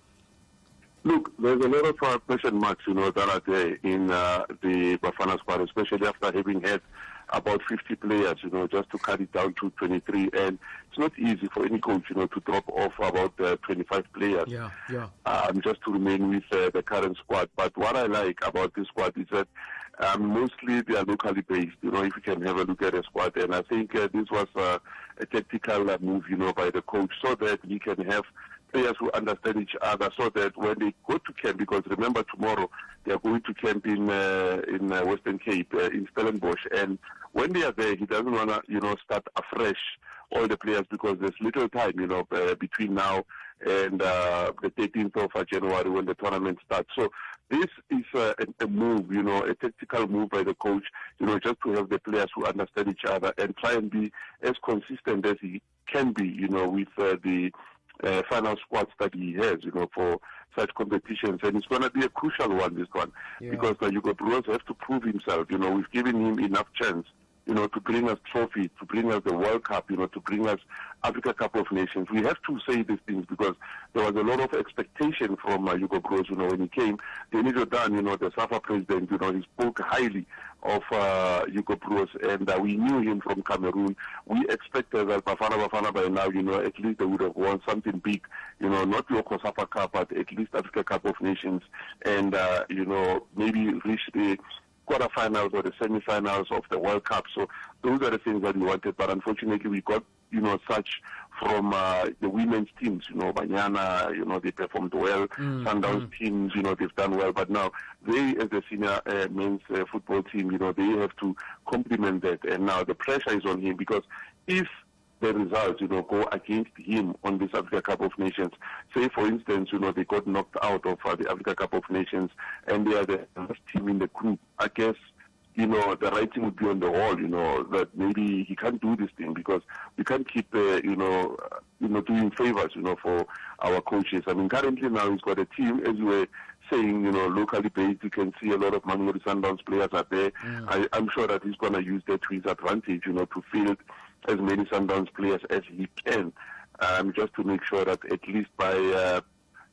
Look, there's a lot of question marks, that are there in the Bafana squad, especially after having had about 50 players, just to cut it down to 23. And it's not easy for any coach, to drop off about 25 players. Just to remain with the current squad. But what I like about this squad is that mostly they are locally based, if you can have a look at the squad. And I think this was a tactical move, by the coach, so that we can have players who understand each other, so that when they go to camp, because remember tomorrow they are going to camp in Western Cape, in Stellenbosch, and when they are there, he doesn't want to, start afresh all the players, because there's little time, between now and the 13th of January when the tournament starts. So this is a move, a tactical move by the coach, just to have the players who understand each other and try and be as consistent as he can be, with the final squads that he has, for such competitions. And it's going to be a crucial one, this one, because Hugo Broos has to prove himself. We've given him enough chance, to bring us trophies, to bring us the World Cup, to bring us Africa Cup of Nations. We have to say these things because there was a lot of expectation from Hugo Broos, when he came. Denis Jordan, the SAFA president, he spoke highly of Hugo Broos, and we knew him from Cameroon. We expected that Bafana by now, at least they would have won something big, not your COSAFA Cup, but at least Africa Cup of Nations, and, maybe reach the quarterfinals or the semi-finals of the World Cup. So those are the things that we wanted, but unfortunately we got, such from the women's teams, Banyana, they performed well, Sundowns teams, they've done well, but now they, as the senior men's football team, they have to complement that, and now the pressure is on him, because if the results, go against him on this Africa Cup of Nations. Say, for instance, they got knocked out of the Africa Cup of Nations, and they are the last team in the group. I guess, the writing would be on the wall, that maybe he can't do this thing, because we can't keep, doing favors, for our coaches. I mean, currently now he's got a team, as you were saying, locally based. You can see a lot of Mamelodi Sundowns players are there. I'm sure that he's going to use that to his advantage, to field as many Sundowns players as he can, just to make sure that at least by,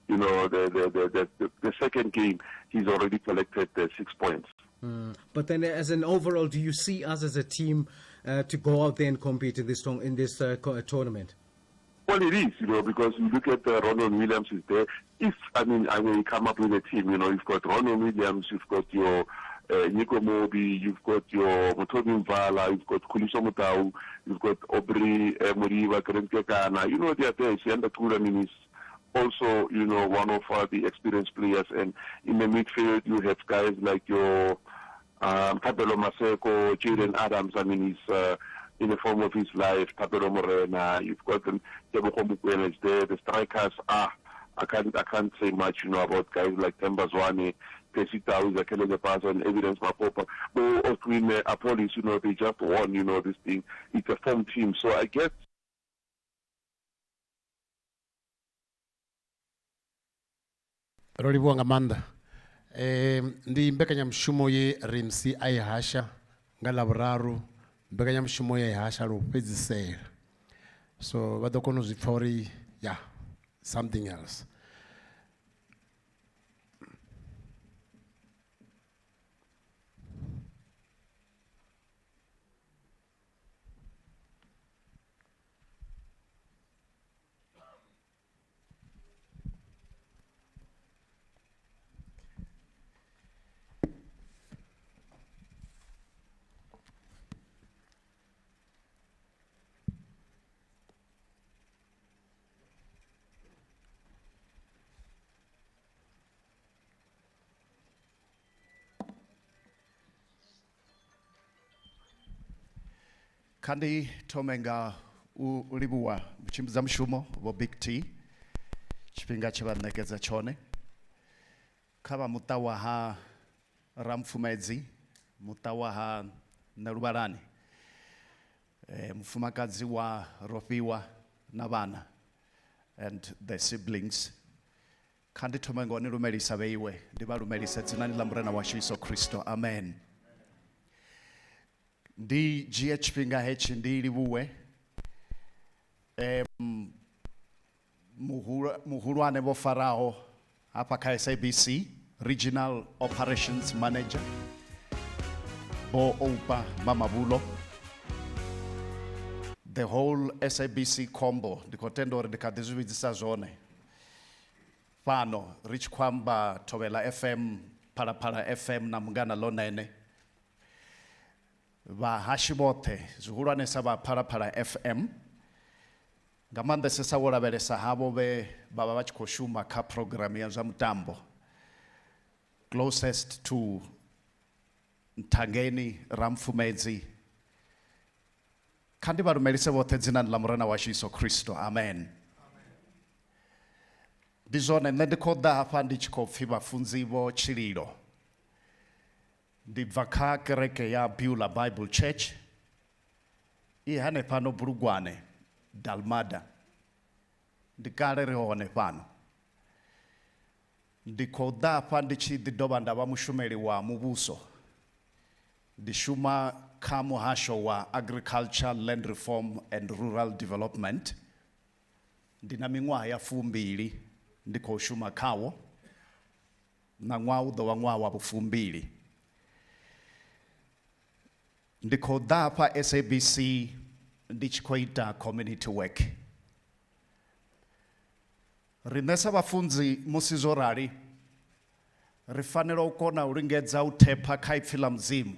the second game, he's already collected 6 points. But then, as an overall, do you see us as a team to go out there and compete in this tournament? Well, it is, because you look at Ronald Williams is there. I will come up with a team, you've got Ronald Williams, you've got your Nico Mobi, you've got your Motobi Mvala, you've got Kuliso Mutau, you've got Aubrey Moriva, Karen Kekana, they are there. Sianda Tulamin is also, one of the experienced players. And in the midfield, you have guys like your Tabelo Maseko, Jaden Adams, he's in the form of his life, Tabelo Morena, you've got them, Tebogo Mukwena is there, the strikers are, I can't say much, about guys like Temba Zwane, Pesita, Zakele Lepazo, and Evidence Mapopa, but Oswin Apolis, you know, they just won, you know, this thing. It's a form team. So I guess. Rolivhuwa nga maanḓa. Ndi mbekanyamushumo ye RMC a i hasha nga Ḽavhuraru, mbekanyamushumo ye a i hasha lwo fhedzisela. So vha ḓo kona u zwi pfha uri yeah, something else. Kandi tomenga ulivhuwa mtshimbidza mushumo vo Big T tshifhinga tshe vha ṋekedza tshone kha vha muṱa wa ha Ramfumedzi, muṱa wa ha Naluvhalani, mufumakadzi wa Rofhiwa na vhana and the siblings. Kandi tomenga ni lumelisa vheiwe ndi vha lumelisa dzinani ḽa murena washu Yesu Kristo. Amen. Ndi dzhia tshifhinga hetshi ndi livhuwe muhulwane vho faraho hafha kha SABC, Regional Operations Manager Bo Oupa Mamavulo, the whole SABC combo. Ndi khou tenda uri ndi kha ḓi zwi vhidzisa zwone fhano ri tshi khou amba Thobela FM, Phalaphala FM na Mungana Lonene. Vahashi vhoṱhe zwihulwanesa vha Phalaphala FM nga maanḓesesa wo lavhelesa havho vhe vha vha vha tshi khou shuma kha program ya zwa mutambo closest to Nthangeni, Ramfumedzi. Kha ndi vha lumelise vhoṱhe dzinani ḽa murena washu Yesu Kristo. Amen. Ndi zwone nṋe ndi khou ḓa hafha ndi tshi khou pfhi vhafunzi vho Tshililo. Ndi bva kha kereke ya Beulah Bible Church i hanefha no Bulugwane, Dalmada. Ndi kale ri hone fhano. Ndi khou ḓa hafha ndi tshi ḓi dovha nda vha mushumeli wa muvhuso. Ndi shuma kha muhasho wa Agriculture, Land Reform and Rural Development. Ndi na miṅwaha ya 2 ndi khou shuma khawo na ṅwaha u ḓo vha ṅwaha wa vhu2. Ndi khou ḓa hafha SABC ndi tshi khou ita community work. Riṋe sa vhafunzi musi zwo rali ri fanela u kona u lingedza u thepha kha ipfhi ḽa Mudzimu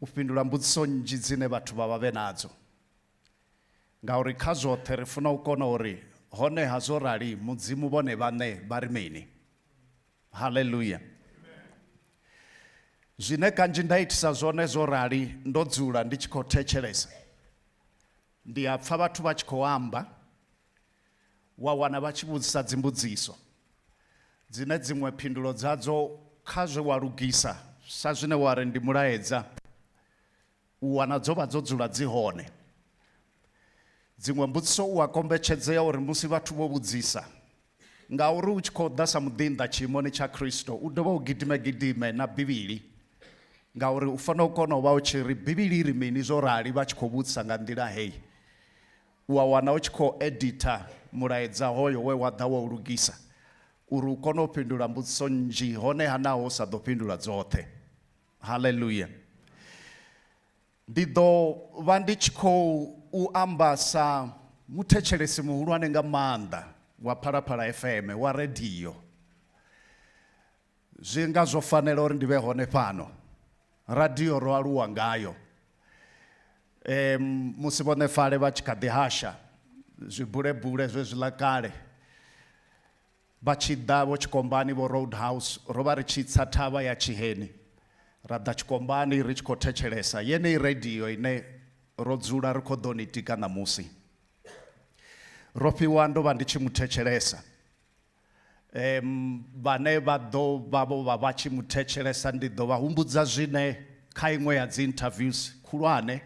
u fhindula mbudziso nnzhi dzine vhathu vha vha vhe nadzo. Ngauri kha zwoṱhe ri funa u kona uri honeha zwo rali Mudzimu vhone vhaṋe vha ri mini. Hallelujah. Zwine kanzhi nda itisa zwone zwo rali ndo dzula ndi tshi khou thetshelesa. Ndi a pfha vhathu vha tshi khou amba wa wana vha tshi vhudzisa dzimbudziso dzine dziṅwe phindulo dzadzo kha zwe wa lugisa sa zwine wa ri ndi mulaedza u wana dzo vha dzo dzula dzi hone. Dziṅwe mbudziso u a kombetshedzea uri musi vhathu vho vhudzisa ngauri u tshi khou ḓa sa muḓinḓa tshiimoni tsha Kristo u dovha u gidime na Bivhili. Ngauri u fanela u kona u vha u tshi ri Bivhili ri mini zwo rali vha tshi khou vhudzisa nga nḓila heyi. U a wana u tshi khou edita mulaedza hoyo we wa ḓa wa u lugisa uri u kone u fhindula mbudziso nnzhi honeha naho u sa ḓo fhindula dzoṱhe. Hallelujah. Ndi ḓo vha ndi tshi khou u amba sa muthetshelesi muhulwane nga maanḓa wa Phalaphala FM wa radio. Zwi nga zwo fanela uri ndi vhe hone fhano. Radio ro aluwa ngayo. Musi vhone fale vha tshi kha ḓi hasha zwibulebule zwezwiḽa kale vha tshi ḓa vho Tshikombani vho Roadhouse ro vha ri tshi tsa thavha ya Tshiheni ra ḓa Tshikombani ri tshi khou thetshelesa yeneyi radio ine ro dzula ri khou ḓo ni tika ṋamusi. Rofhiwa ndo vha ndi tshi mu thetshelesa vhane vha ḓo vhavho vha vha tshi muthetshelesa ndi ḓo vha humbudza zwine kha iṅwe ya dzi interviews khulwane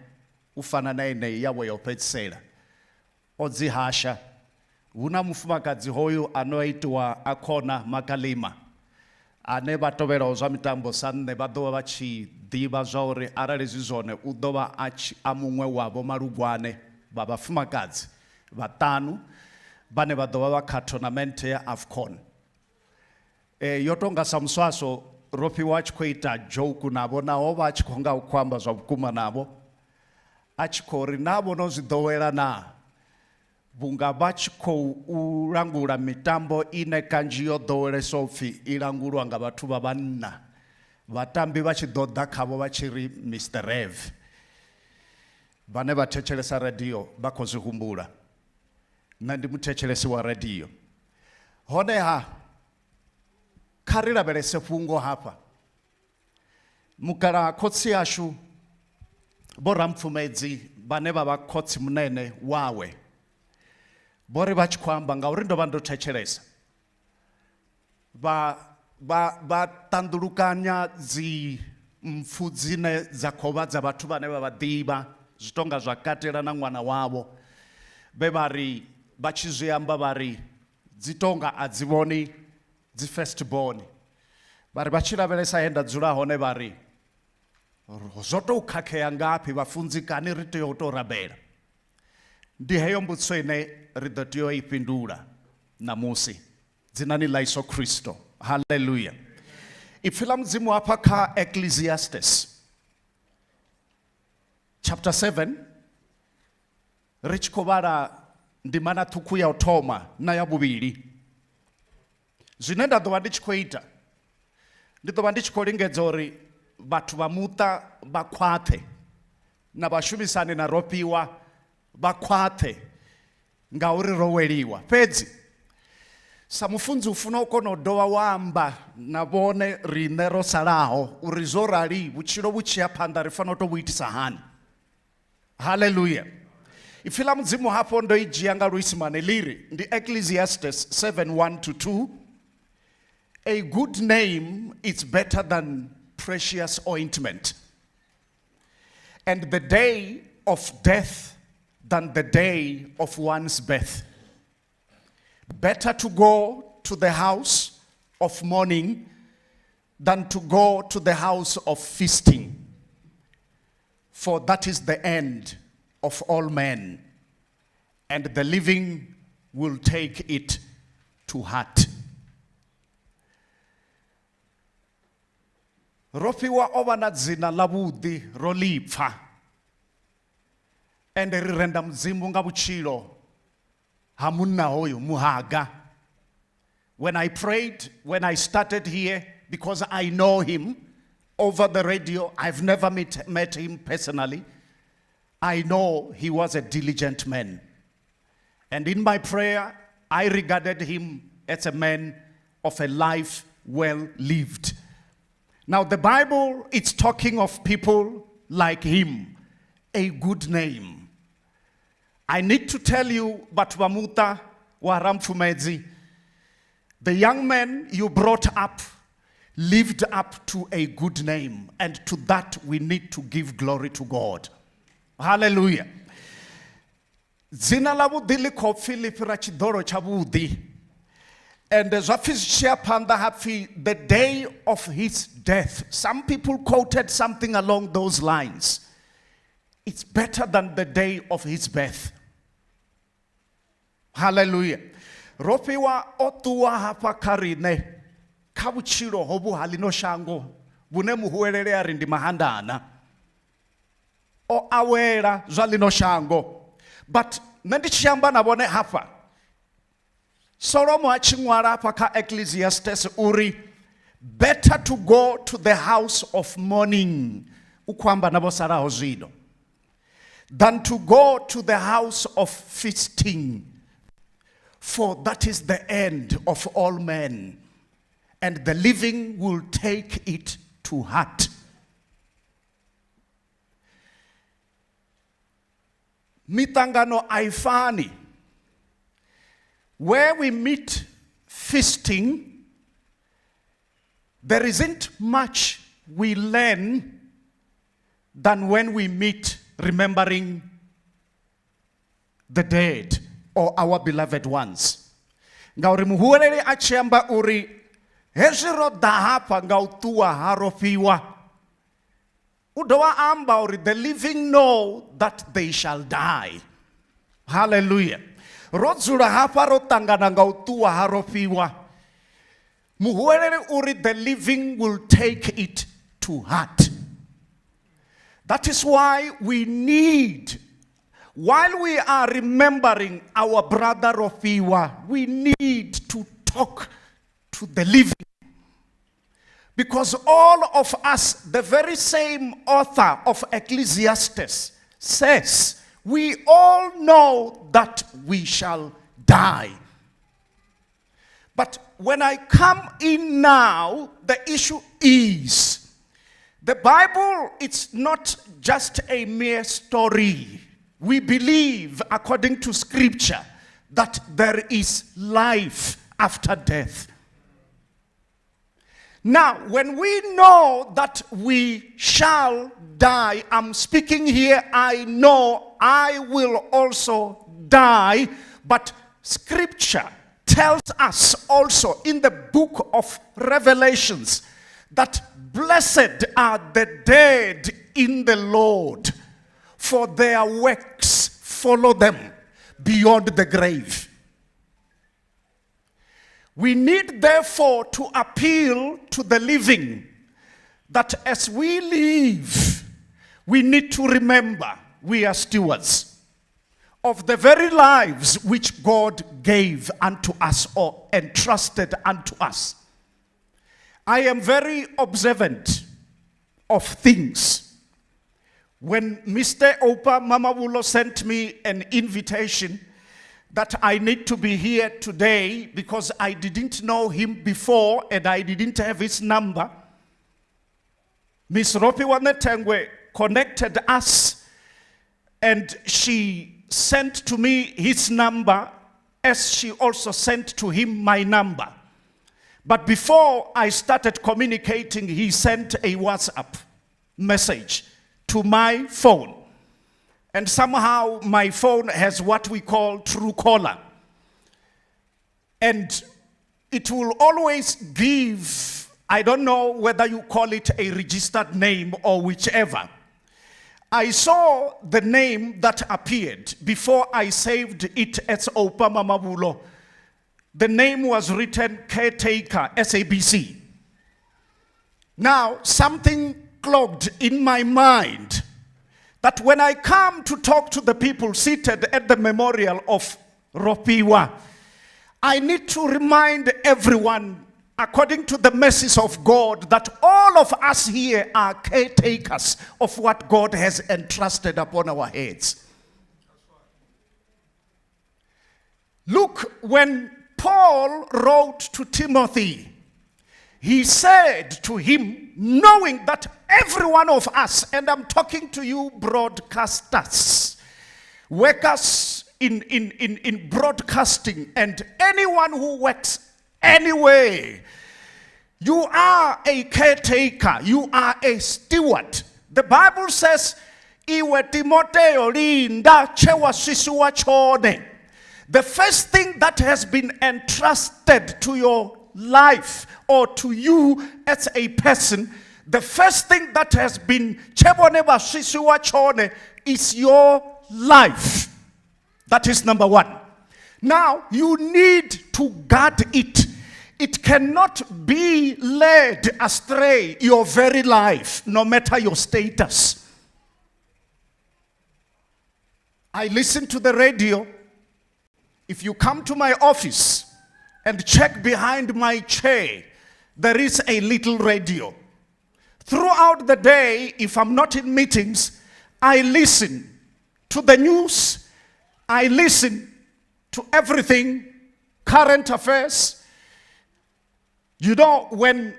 u fana na eneyi yawe ya u fhedzisela o dzi hasha hu na mufumakadzi hoyu ano itiwa Akhona Makalima ane vha tovhelaho zwa mitambo sa nṋe vha ḓo vha vha tshi ḓivha zwa uri arali zwi zwone u ḓo vha a muṅwe wavho malugwane vha vhafumakadzi vhaṱanu vhane vha ḓo vha vha kha tournament ya AFCON. Yo tonga sa muswaso ro fhiwa a tshi khou ita joke navho naho vha tshi khou nga u khou amba zwa vhukuma navho a tshi khou ri na vhono zwi ḓowela na vhunga vha tshi khou langula mitambo ine kanzhi yo ḓowelesa upfhi i langulwa nga vhathu vha vhanna vhatambi vha tshi ḓo ḓa khavho vha tshi ri Mr Rev vhane vha thetshelesa radio vha khou zwi humbula nṋe ndi muthetshelesi wa radio honeha kha ri lavhelese fhungo hafha mukalaha khotsi yashu Vho Rampfumedzi vhane vha vha khotsi munene wawe vho ri vha tshi khou amba ngauri ndo vha ndo thetshelesa vha ṱanḓulukanya dzi mpfu dzine dza khou vha dza vhathu vhane vha vha ḓivha zwi tonga zwa katela na ṅwana wavho vhe vha ri vha tshi zwi amba vha ri dzi tonga a dzi vhoni dzi first born vha ri vha tshi lavhelesa he nda dzula hone vha ri zwo tou khakhea ngafhi vhafunzikani ri tea u tou rabela ndi heyo mbudziso ine ri ḓo tea u i fhindula namusi dzinani ḽa Yesu Kristo haleluya ipfhi ḽa mudzimu hafha kha Ecclesiastes chapter 7 ri tshi khou vhala ndimana ṱhukhu ya u thoma na ya vhuvhili zwine nda ḓo vha ndi tshi khou ita ndi ḓo vha ndi tshi khou lingedza uri vhathu vha muṱa vha khwaṱhe na vhashumisani na ro fhiwa vha khwaṱhe ngauri ro weliwa fhedzi sa mufunzi u funa u kona u dovha wa amba na vhone riṋe ro salaho uri zwo rali vhutshilo vhu tshi ya phanḓa ri fanela u tou vhu itisa hani haleluya ipfhi ḽa mudzimu hafho ndo i dzhia nga luisimane ḽiri ndi Ecclesiastes 7:1-2 a good name is better than precious ointment and the day of death than the day of one's birth. Better to go to the house of mourning than to go to the house of feasting, for that is the end of all men, and the living will take it to heart. Rofiwa ova na dzina ḽavhuḓi ro ḽipfa ende ri renda mudzimu nga vhutshilo ha munna hoyo muhaga. When I prayed, when I started here, because I know him over the radio, I've never met him personally, I know he was a diligent man. And in my prayer, I regarded him as a man of a life well lived. Now the Bible is talking of people like him, a good name. I need to tell you, Batwamuta wa Rampfumedzi, the young man you brought up lived up to a good name, and to that we need to give glory to God. Hallelujah. Dzina ḽavhuḓi ḽi khou pfhi ḽi fhira tshiḓolo tshavhuḓi. And zwa pfhi zwi tshi ya phanḓa ha pfhi the day of his death. Some people quoted something along those lines. It's better than the day of his birth. Hallelujah. Rofiwa otua hapa karine kabuchiro hobu halino shango bune muhuelele arindi mahandana o awera zalino shango. But nendichamba na bone hapa Solomo achingwara hapa ka Ecclesiastes uri better to go to the house of mourning ukwamba nabo saraho zwino than to go to the house of feasting, for that is the end of all men, and the living will take it to heart. Mitangano aifani, where we meet feasting, there isn't much we learn than when we meet remembering the dead or our beloved ones. Ngauri muhuelele achiamba uri heziro dahapa ngautua harofiwa. Udoa amba uri the living know that they shall die. Hallelujah. Rodzura hapa rotangana ngautua harofiwa. Muhuelele uri the living will take it to heart. That is why we need, while we are remembering our brother Rofiwa, we need to talk to the living. Because all of us, the very same author of Ecclesiastes says, we all know that we shall die. But when I come in now, the issue is, the Bible, it's not just a mere story. We believe, according to Scripture, that there is life after death. Now, when we know that we shall die, I'm speaking here, I know I will also die, but Scripture tells us also in the book of Revelations that blessed are the dead in the Lord, for their works follow them beyond the grave. We need therefore to appeal to the living that as we live, we need to remember we are stewards of the very lives which God gave unto us or entrusted unto us. I am very observant of things. When Mr. Opa Mamawulo sent me an invitation that I need to be here today because I didn't know him before and I didn't have his number, Miss Ropiwa Netengwe connected us and she sent to me his number as she also sent to him my number. But before I started communicating, he sent a WhatsApp message to my phone. And somehow my phone has what we call Truecaller. And it will always give, I don't know whether you call it a registered name or whichever. I saw the name that appeared before I saved it as Opa Mamawulo. The name was written Caretaker, SABC. Now, something clogged in my mind that when I come to talk to the people seated at the memorial of Ropiwa, I need to remind everyone, according to the mercies of God, that all of us here are caretakers of what God has entrusted upon our heads. Look, when Paul wrote to Timothy, he said to him, knowing that every one of us, and I'm talking to you broadcasters, workers in broadcasting, and anyone who works anywhere, you are a caretaker, you are a steward. The Bible says, Iwe Timoteo linda chewa sisuwa chone. The first thing that has been entrusted to your life or to you as a person, the first thing that has been cheboneba sisuwa chone is your life. That is number one. Now, you need to guard it. It cannot be led astray, your very life, no matter your status. I listen to the radio. If you come to my office and check behind my chair, there is a little radio. Throughout the day, if I'm not in meetings, I listen to the news. I listen to everything, current affairs. You know, when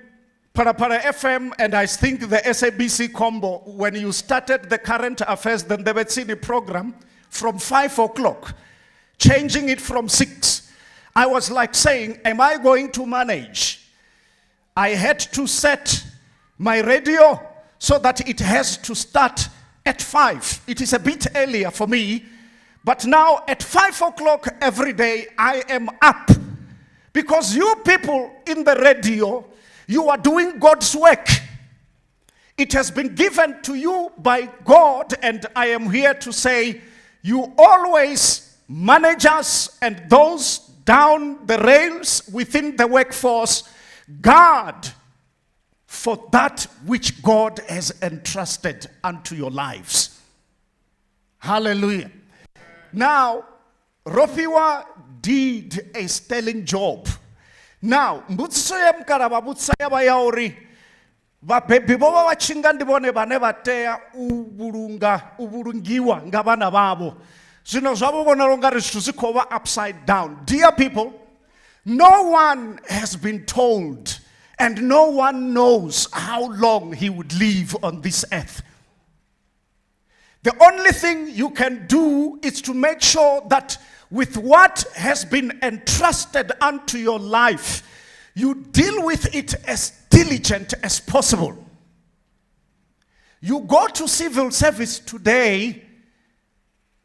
Parapara FM and I think the SABC combo, when you started the current affairs, then they were seeing a program from 5 o'clock, changing it from 6. I was like saying, am I going to manage? I had to set my radio so that it has to start at 5. It is a bit earlier for me, but now at 5 o'clock every day I am up. Because you people in the radio, you are doing God's work. It has been given to you by God, and I am here to say, you always, managers and those down the rails within the workforce, guard for that which God has entrusted unto your lives. Hallelujah. Now, Rofiwa did a sterling job. Now, mbudziso ya mkaraba butsa ya bayauri babebi boba bachinga ndibone bane batea ubulungiwa nga bana babo. Zino zabo bona longa zikhoba upside down. Dear people, no one has been told and no one knows how long he would live on this earth. The only thing you can do is to make sure that with what has been entrusted unto your life, you deal with it as diligent as possible. You go to civil service today,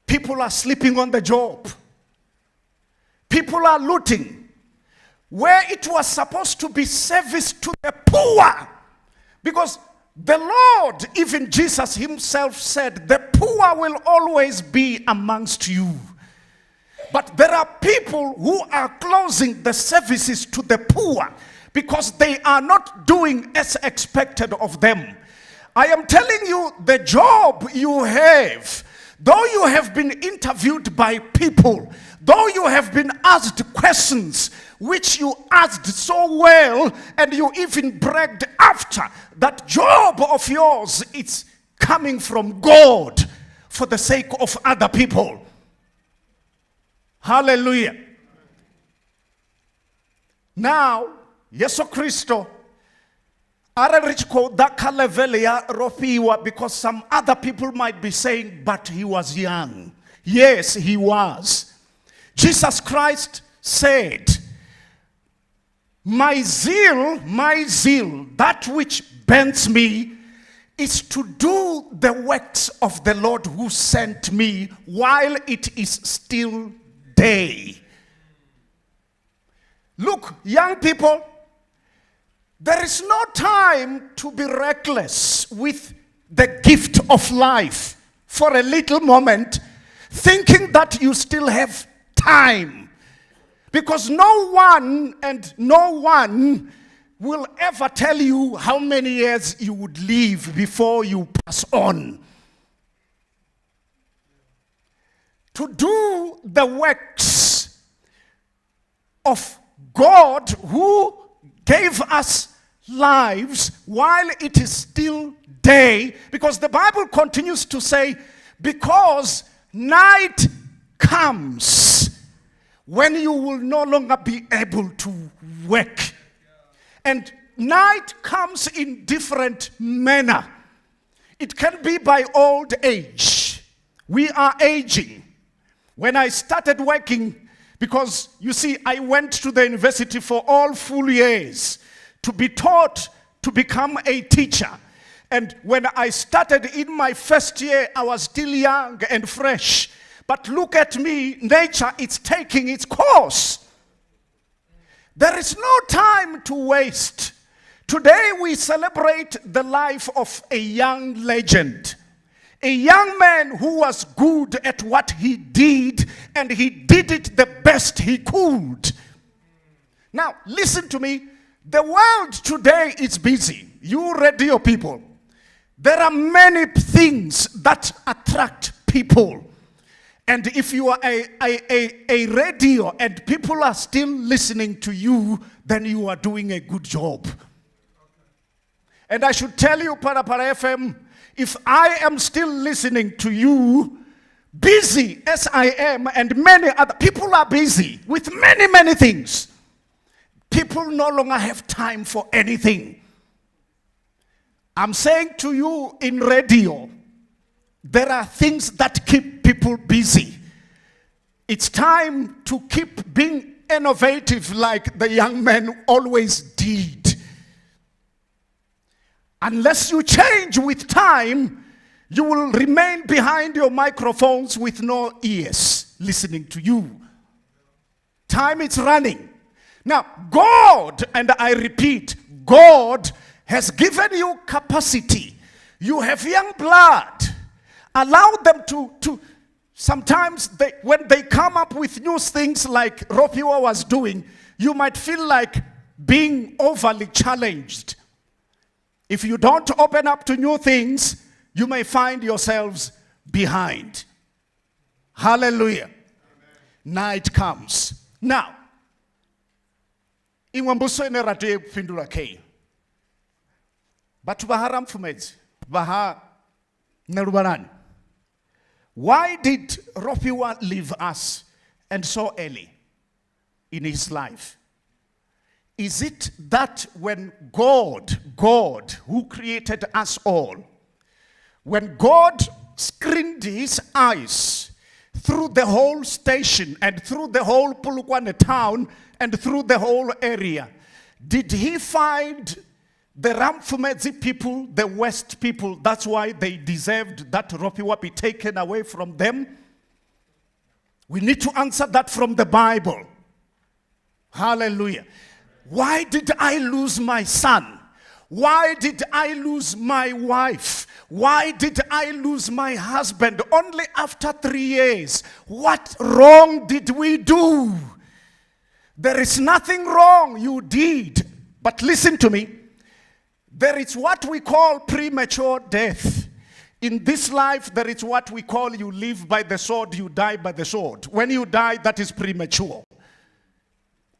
people are sleeping on the job. People are looting. Where it was supposed to be service to the poor. Because the Lord, even Jesus himself said, the poor will always be amongst you. But there are people who are closing the services to the poor because they are not doing as expected of them. I am telling you, the job you have, though you have been interviewed by people, though you have been asked questions which you asked so well, and you even bragged after, that job of yours, it's coming from God for the sake of other people. Hallelujah. Now, Yesu Kristo ararichko daka level ya Rofiwa, because some other people might be saying, but he was young. Yes, he was. Jesus Christ said, my zeal, that which bends me, is to do the works of the Lord who sent me while it is still day. Look, young people, there is no time to be reckless with the gift of life for a little moment, thinking that you still have time. Because no one will ever tell you how many years you would live before you pass on. To do the works of God who gave us lives while it is still day, because the Bible continues to say, because night comes when you will no longer be able to work. And night comes in different manner. It can be by old age. We are aging. When I started working, because you see, I went to the university for all full years to be taught to become a teacher. And when I started in my first year, I was still young and fresh. But look at me, nature, it's taking its course. There is no time to waste. Today we celebrate the life of a young legend. A young man who was good at what he did, and he did it the best he could. Now, listen to me. The world today is busy. You radio people. There are many things that attract people. And if you are a radio and people are still listening to you, then you are doing a good job. And I should tell you, Parapara FM, if I am still listening to you, busy as I am, and many other people are busy with many, many things, people no longer have time for anything. I'm saying to you in radio, there are things that keep people busy. It's time to keep being innovative like the young men always did. Unless you change with time, you will remain behind your microphones with no ears listening to you. Time is running. Now, God, and I repeat, God has given you capacity. You have young blood. Allow them to sometimes when they come up with new things like Ropiwa was doing, you might feel like being overly challenged. If you don't open up to new things, you may find yourselves behind. Hallelujah. Amen. Night comes. Now, ingwambuso enerate kupindula kei. Batu bahara mfumedzi, baha nerubanani. Why did Ropiwa leave us and so early in his life? Is it that when God who created us all, when God screened his eyes through the whole station and through the whole Polokwane town and through the whole area, did he find the Ramfumedzi people, the West people, that's why they deserved that Ropiwa be taken away from them? We need to answer that from the Bible. Hallelujah. Why did I lose my son? Why did I lose my wife? Why did I lose my husband only after 3 years? What wrong did we do? There is nothing wrong you did. But listen to me. There is what we call premature death. In this life, there is what we call you live by the sword, you die by the sword. When you die, that is premature.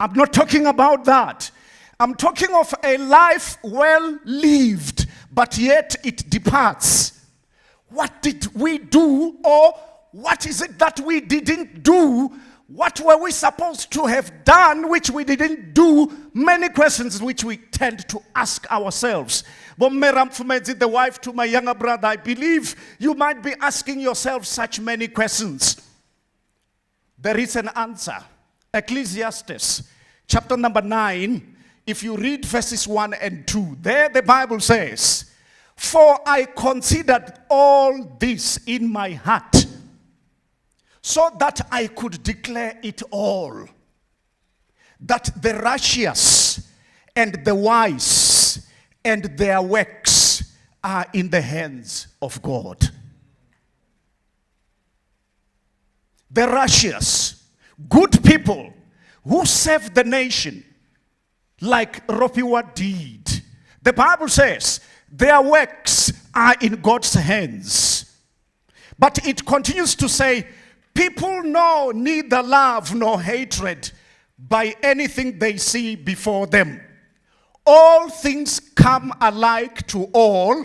I'm not talking about that. I'm talking of a life well lived, but yet it departs. What did we do, or what is it that we didn't do? What were we supposed to have done which we didn't do? Many questions which we tend to ask ourselves. The wife to my younger brother, I believe you might be asking yourself such many questions. There is an answer. Ecclesiastes chapter number 9, if you read verses 1 and 2, there the Bible says, "For I considered all this in my heart, so that I could declare it all, that the righteous and the wise and their works are in the hands of God." The righteous, good people who serve the nation like Ropiwa did. The Bible says their works are in God's hands. But it continues to say, people know neither love nor hatred by anything they see before them. All things come alike to all.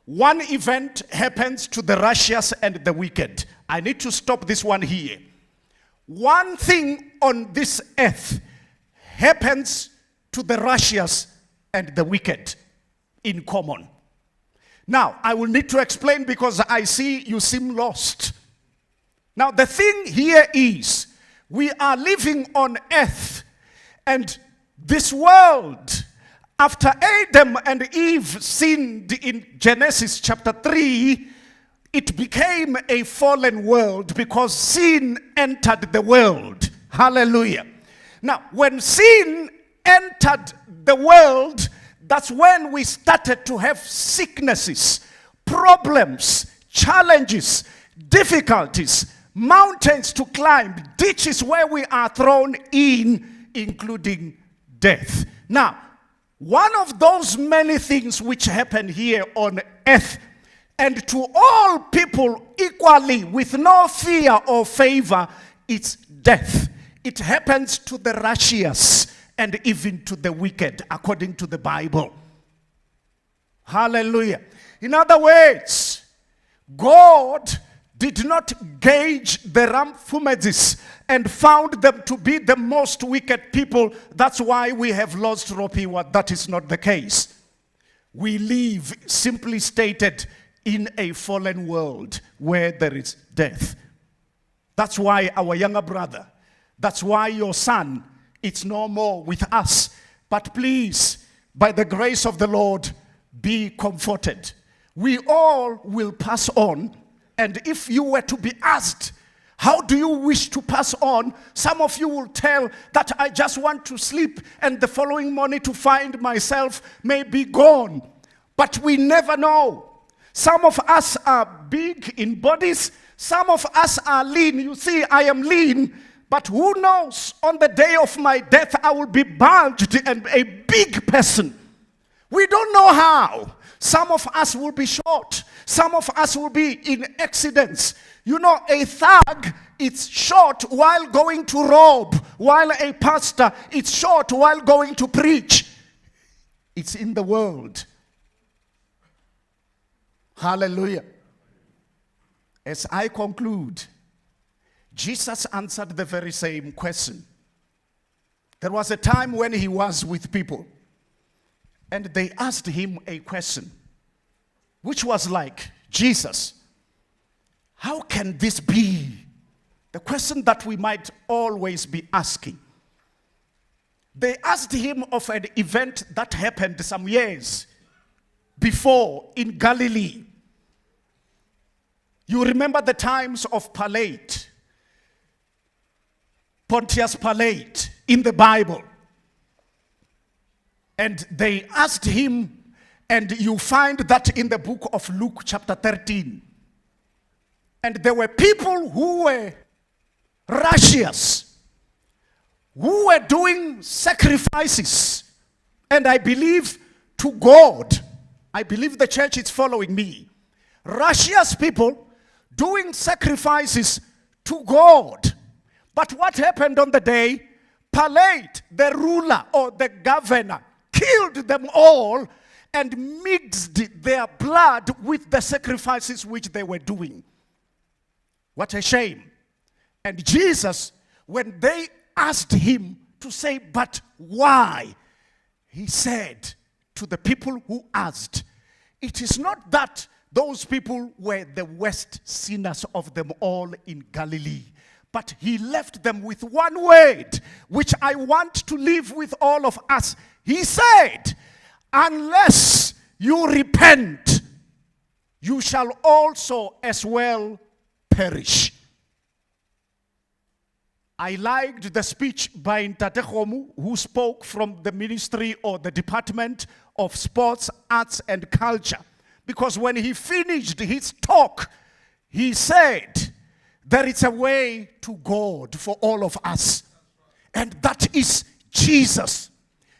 One event happens to the righteous and the wicked. I need to stop this one here. One thing on this earth happens to the righteous and the wicked in common. Now, I will need to explain because I see you seem lost. Now, the thing here is, we are living on earth, and this world, after Adam and Eve sinned in Genesis chapter 3, it became a fallen world because sin entered the world. Hallelujah. Now, when sin entered the world, that's when we started to have sicknesses, problems, challenges, difficulties, mountains to climb, ditches where we are thrown in, including death. Now, one of those many things which happen here on earth, and to all people equally with no fear or favor, it's death. It happens to the righteous and even to the wicked, according to the Bible. Hallelujah. In other words, God did not gauge the Ramfumedzis and found them to be the most wicked people. That's why we have lost Ropiwa. That is not the case. We live, simply stated, in a fallen world where there is death. That's why our younger brother, that's why your son it's no more with us. But please, by the grace of the Lord, be comforted. We all will pass on, and if you were to be asked, how do you wish to pass on? Some of you will tell that I just want to sleep and the following morning to find myself may be gone. But we never know. Some of us are big in bodies. Some of us are lean. You see, I am lean. But who knows, on the day of my death, I will be bulged and a big person. We don't know how. Some of us will be short. Some of us will be in accidents. You know, a thug, it's short while going to rob, while a pastor, it's short while going to preach. It's in the world. Hallelujah. As I conclude, Jesus answered the very same question. There was a time when he was with people, and they asked him a question, which was like, Jesus, how can this be? The question that we might always be asking. They asked him of an event that happened some years before in Galilee. You remember the times of Pilate, Pontius Pilate in the Bible. And they asked him, and you find that in the book of Luke chapter 13. And there were people who were righteous, who were doing sacrifices. And I believe to God, I believe the church is following me. Righteous people doing sacrifices to God. But what happened on the day? Pilate, the ruler or the governor, killed them all and mixed their blood with the sacrifices which they were doing. What a shame. And Jesus, when they asked him to say, but why? He said to the people who asked, it is not that those people were the worst sinners of them all in Galilee, but he left them with one word, which I want to leave with all of us. He said, unless you repent, you shall also as well perish. I liked the speech by Ntate Kgomo, who spoke from the ministry or the Department of Sports, Arts and Culture. Because when he finished his talk, he said, there is a way to God for all of us. And that is Jesus.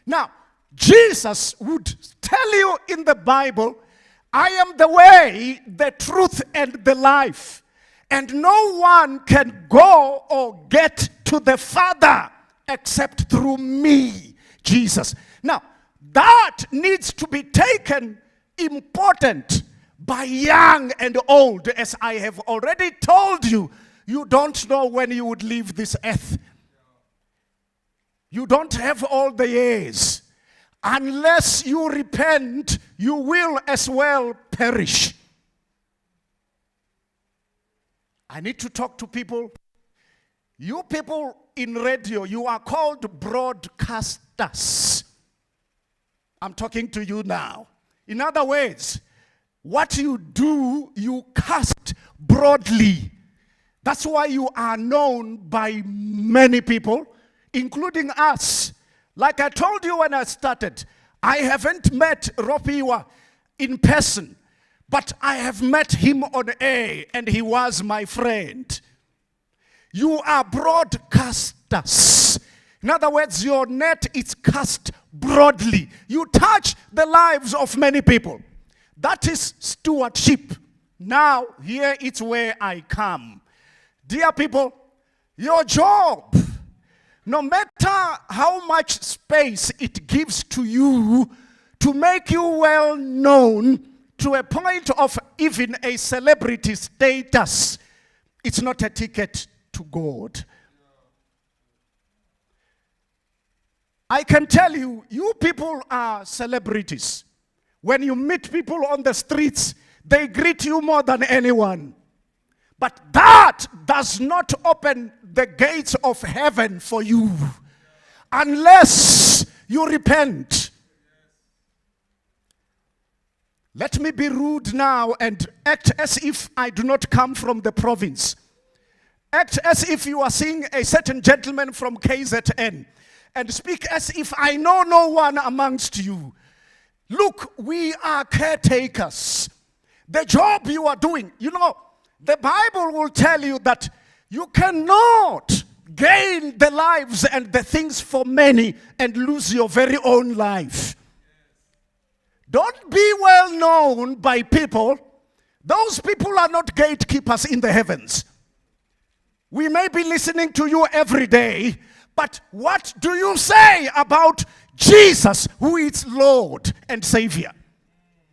Now, Jesus would tell you in the Bible, I am the way, the truth, and the life. And no one can go or get to the Father except through me, Jesus. Now, that needs to be taken important by young and old. As I have already told you, you don't know when you would leave this earth. You don't have all the years. Unless you repent, you will as well perish. I need to talk to people. You people in radio, you are called broadcasters. I'm talking to you now. In other words, what you do, you cast broadly. That's why you are known by many people, including us. Like I told you when I started, I haven't met Ropiwa in person, but I have met him on air, and he was my friend. You are broadcasters. In other words, your net is cast broadly. You touch the lives of many people. That is stewardship. Now, here is where I come. Dear people, your job, no matter how much space it gives to you to make you well known to a point of even a celebrity status, it's not a ticket to God. I can tell you, you people are celebrities. When you meet people on the streets, they greet you more than anyone. But that does not open the gates of heaven for you. unless you repent. Let me be rude now and act as if I do not come from the province. Act as if you are seeing a certain gentleman from KZN and speak as if I know no one amongst you. Look, we are caretakers. The job you are doing, you know, the Bible will tell you that you cannot gain the lives and the things for many and lose your very own life. Don't be well known by people. Those people are not gatekeepers in the heavens. We may be listening to you every day, but what do you say about Jesus, who is Lord and Savior?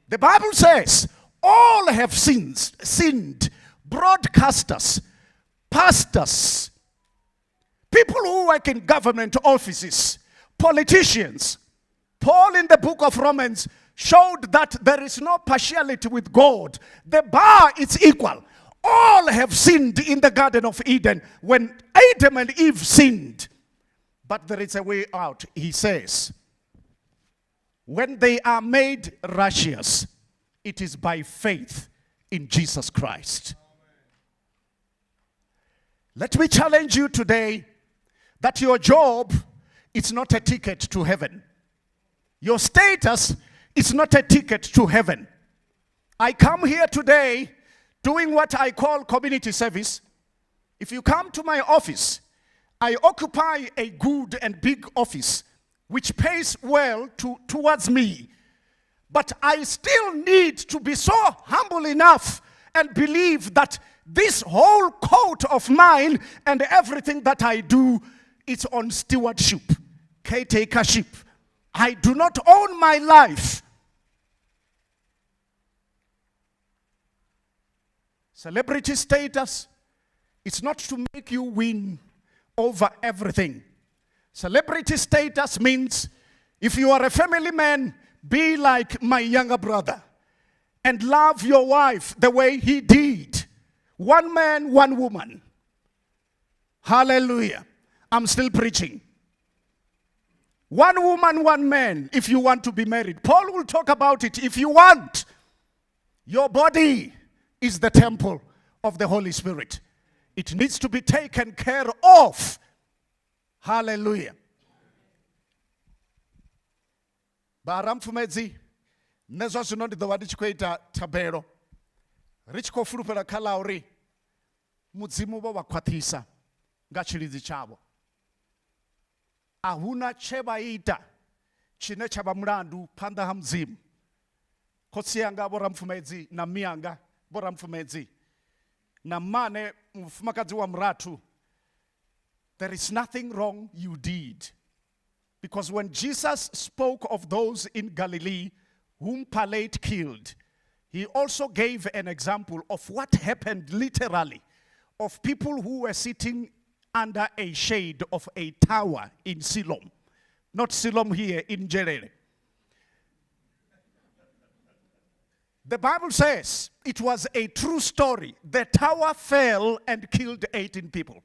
The Bible says, all have sinned, broadcasters, pastors, people who work in government offices, politicians. Paul in the book of Romans showed that there is no partiality with God. The bar is equal. All have sinned in the Garden of Eden when Adam and Eve sinned. But there is a way out, he says. When they are made righteous, it is by faith in Jesus Christ. Let me challenge you today that your job is not a ticket to heaven. Your status is not a ticket to heaven. I come here today doing what I call community service. If you come to my office, I occupy a good and big office which pays well towards me. But I still need to be so humble enough and believe that this whole coat of mine and everything that I do is on stewardship, caretakership. I do not own my life. Celebrity status is not to make you win over everything. Celebrity status means if you are a family man, be like my younger brother and love your wife the way he did. One man, one woman. Hallelujah. I'm still preaching. One woman, one man, if you want to be married. Paul will talk about it. If you want, your body is the temple of the Holy Spirit. It needs to be taken care of. Hallelujah. Baramfumedzi, nezwa zvino ndidova ndichikuita tabero. Richikofurupira kalauri, mudzimu vakwatisa ngachilidzi chavo. Ahuna chevaita chine chava mulandu panda ha mudzimu. Khotsi yanga Boramfumedzi na miyanga Boramfumedzi na mane mufumakadzi wa mratu. There is nothing wrong you did. Because when Jesus spoke of those in Galilee whom Pilate killed, he also gave an example of what happened literally of people who were sitting under a shade of a tower in Siloam. Not Siloam here, in Jerere. The Bible says it was a true story. The tower fell and killed 18 people.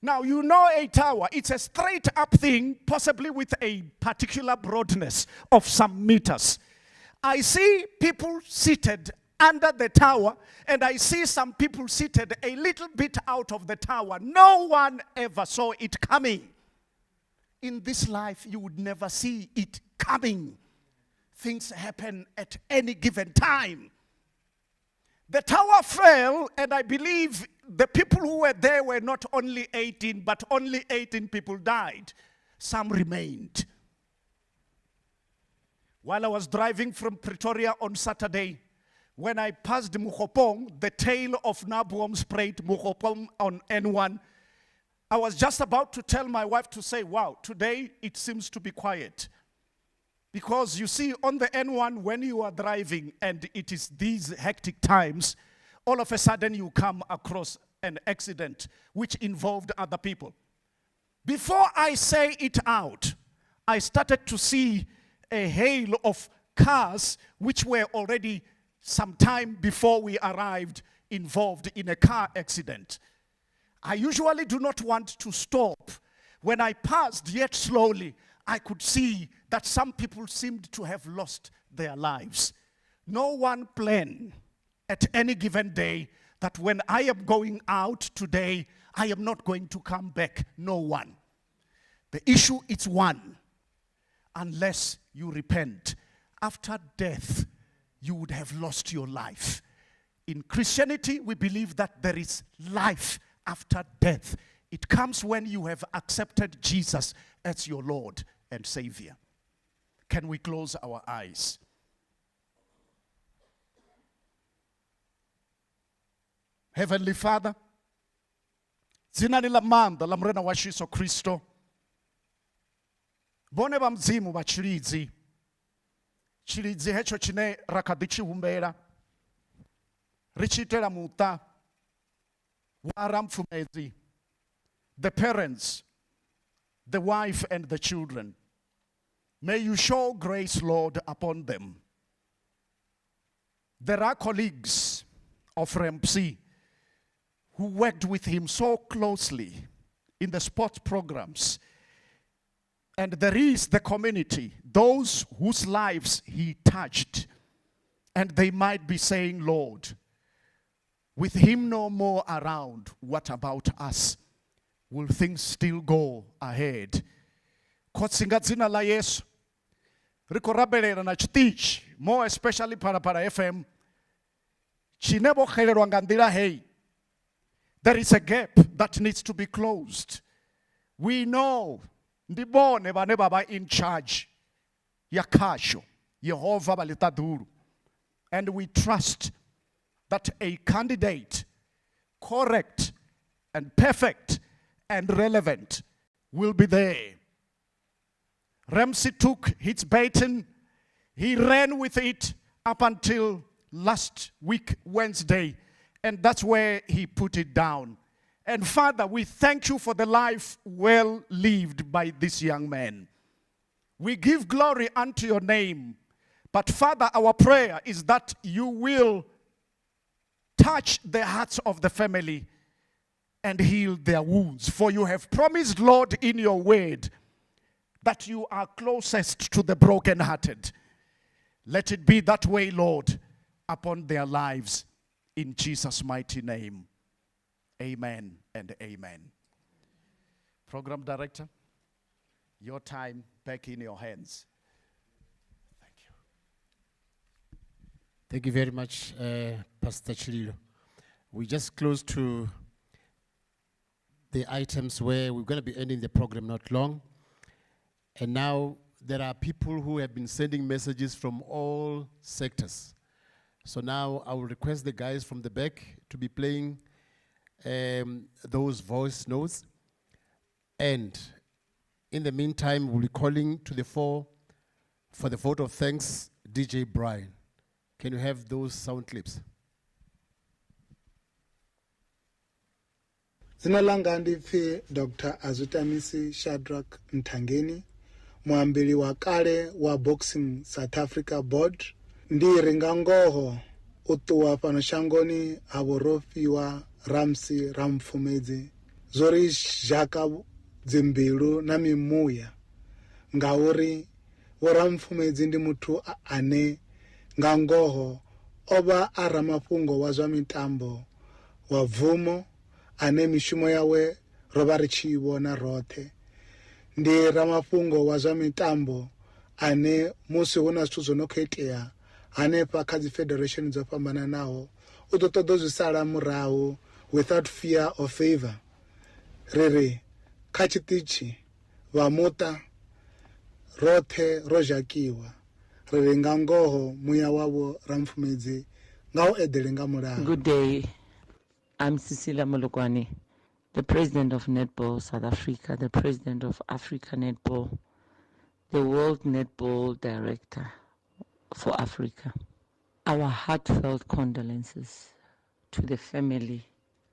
Now, you know a tower, it's a straight up thing, possibly with a particular broadness of some meters. I see people seated under the tower, and I see some people seated a little bit out of the tower. No one ever saw it coming. In this life, you would never see it coming. Things happen at any given time. The tower fell, and I believe the people who were there were not only 18, but only 18 people died. Some remained. While I was driving from Pretoria on Saturday, when I passed Mukopong, the tail of Nabuom sprayed Mukopong on N1, I was just about to tell my wife to say, wow, today it seems to be quiet. Because you see, on the N1, when you are driving and it is these hectic times, all of a sudden you come across an accident which involved other people. Before I say it out, I started to see a hail of cars which were already some time before we arrived involved in a car accident. I usually do not want to stop When I passed, yet slowly, I could see that some people seemed to have lost their lives. No one planned at any given day that when I am going out today, I am not going to come back. No one. The issue is one. Unless you repent, after death, you would have lost your life. In Christianity, we believe that there is life after death. It comes when you have accepted Jesus as your Lord and Savior. Can we close our eyes? Heavenly Father, dzina la manda la mrena wa Yesu Kristo, vone va mzimu va chilidzi, chilidzi hecho chine rakadichi humbera, richitela muta, wara mfumezi, the parents, the wife and the children. May you show grace, Lord, upon them. There are colleagues of RMC who worked with him so closely in the sports programs. And there is the community, those whose lives he touched. And they might be saying, Lord, with him no more around, what about us? Will things still go ahead? Kotsinga dzina la Yesu, rikorabelera na chitichi, more especially para FM, chinebo khelelwa ngandira hei. There is a gap that needs to be closed. We know, ndibone bane baba in charge, yakasho, Yehova balitaduru. And we trust that a candidate, correct and perfect and relevant, will be there. Ramsey took his baton, he ran with it up until last week, Wednesday, and that's where he put it down. And Father, we thank you for the life well lived by this young man. We give glory unto your name. But Father, our prayer is that you will touch the hearts of the family and heal their wounds. For you have promised, Lord, in your word, that you are closest to the brokenhearted. Let it be that way, Lord, upon their lives. In Jesus' mighty name, amen and amen. Program Director, your time back in your hands. Thank you. Thank you very much, Pastor Chililo. We just close to the items where we're going to be ending the program not long. And now there are people who have been sending messages from all sectors. So now I will request the guys from the back to be playing those voice notes. And in the meantime, we'll be calling to the fore for the vote of thanks, DJ Brian. Can you have those sound clips? Zina langa ndipfi Dr. Azutamisi Shadrack Mtangeni, muambili wa kale wa Boxing South Africa Board. Ndiri ngangoho utuwa pano shangoni aborofiwa Ramsey Ramfumedzi zori jaka dzimbilu na mimuya ngauri Ramfumedzi ndi muthu ane ngangoho oba aramafungo wa zwa mitambo wa Vumo ane mishumo yawe roba richiwona rothe. Ndi ramafungo wa zwa mitambo ane musi huna zwithu zwo no khetea hanefha kha dzi federation dzo fhambananaho u ḓo ṱoḓa zwi sala murahu without fear or favor. Riri kha tshiṱitshi vha muṱa rothe ro zhakiwa riri nga ngoho muya wavho Ramfumedzi nga u eḓele nga mulayo. Good day. I'm Cecilia Molokwane, the president of Netball South Africa, the president of Africa Netball, the World Netball Director for Africa. Our heartfelt condolences to the family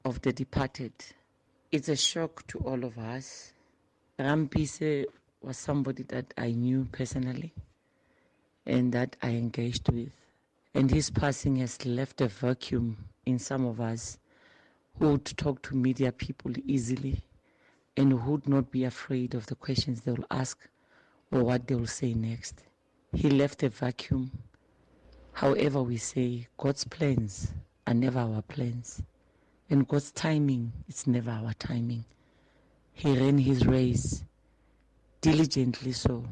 of the departed. It's a shock to all of us. Rampise was somebody that I knew personally and that I engaged with. And his passing has left a vacuum in some of us who would talk to media people easily and who would not be afraid of the questions they will ask or what they will say next. He left a vacuum. However, we say God's plans are never our plans, and God's timing is never our timing. He ran his race diligently, so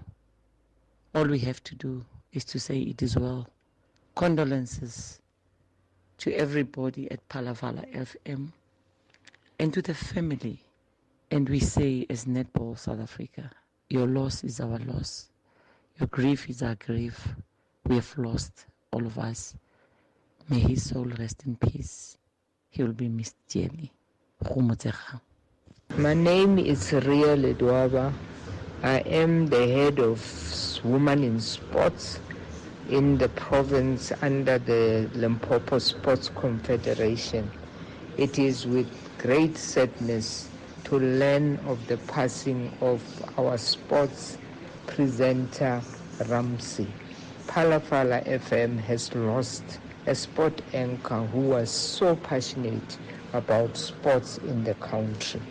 all we have to do is to say it is well. Condolences to everybody at Palavala FM and to the family. And we say as Netball South Africa, your loss is our loss. Your grief is our grief. We have lost, all of us. May his soul rest in peace. He will be missed dearly. My name is Ria Ledwaba. I am the head of Women in Sports in the province under the Limpopo Sports Confederation. It is with great sadness to learn of the passing of our sports presenter Ramsey. Palavala FM has lost a sport anchor who was so passionate about sports in the country.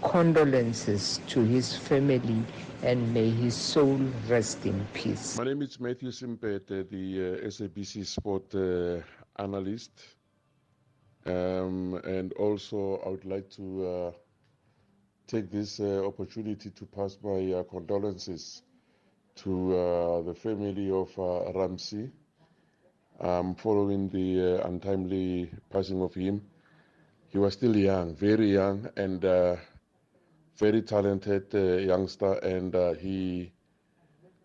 Condolences to his family and may his soul rest in peace. My name is Matthew Simpete, the SABC Sport analyst. And also I would like to take this opportunity to pass my condolences to the family of Ramsey following the untimely passing of him. He was still young, very young, and very talented youngster, and he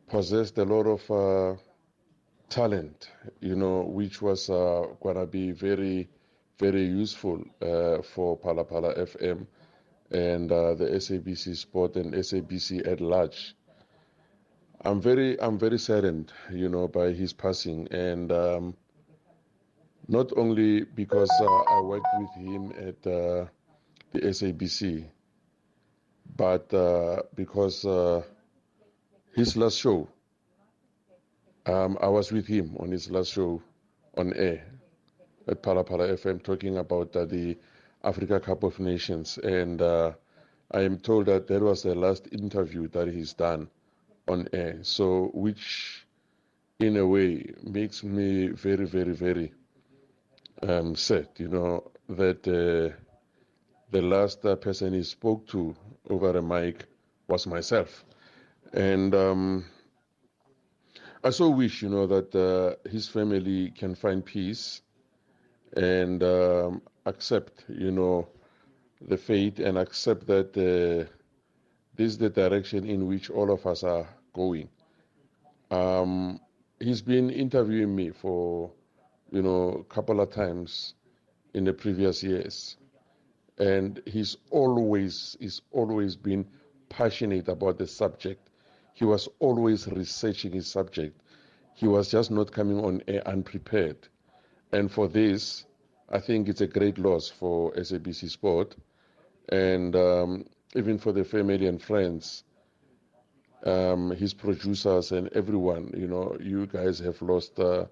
possessed a lot of talent, which was going to be very, very useful for Palavala FM and the SABC Sport and SABC at large. I'm very saddened, by his passing, and not only because I worked with him at the SABC, but because his last show, I was with him on his last show on air at Palavala FM talking about the Africa Cup of Nations, and I am told that that was the last interview that he's done on air, so which in a way makes me very, very, very sad, that the last person he spoke to over a mic was myself. And I so wish, that his family can find peace and accept, the fate, and accept that this is the direction in which all of us are going. He's been interviewing me for, a couple of times in the previous years. And he's always been passionate about the subject. He was always researching his subject. He was just not coming on air unprepared. And for this, I think it's a great loss for SABC Sport, and even for the family and friends, his producers and everyone. You guys have lost a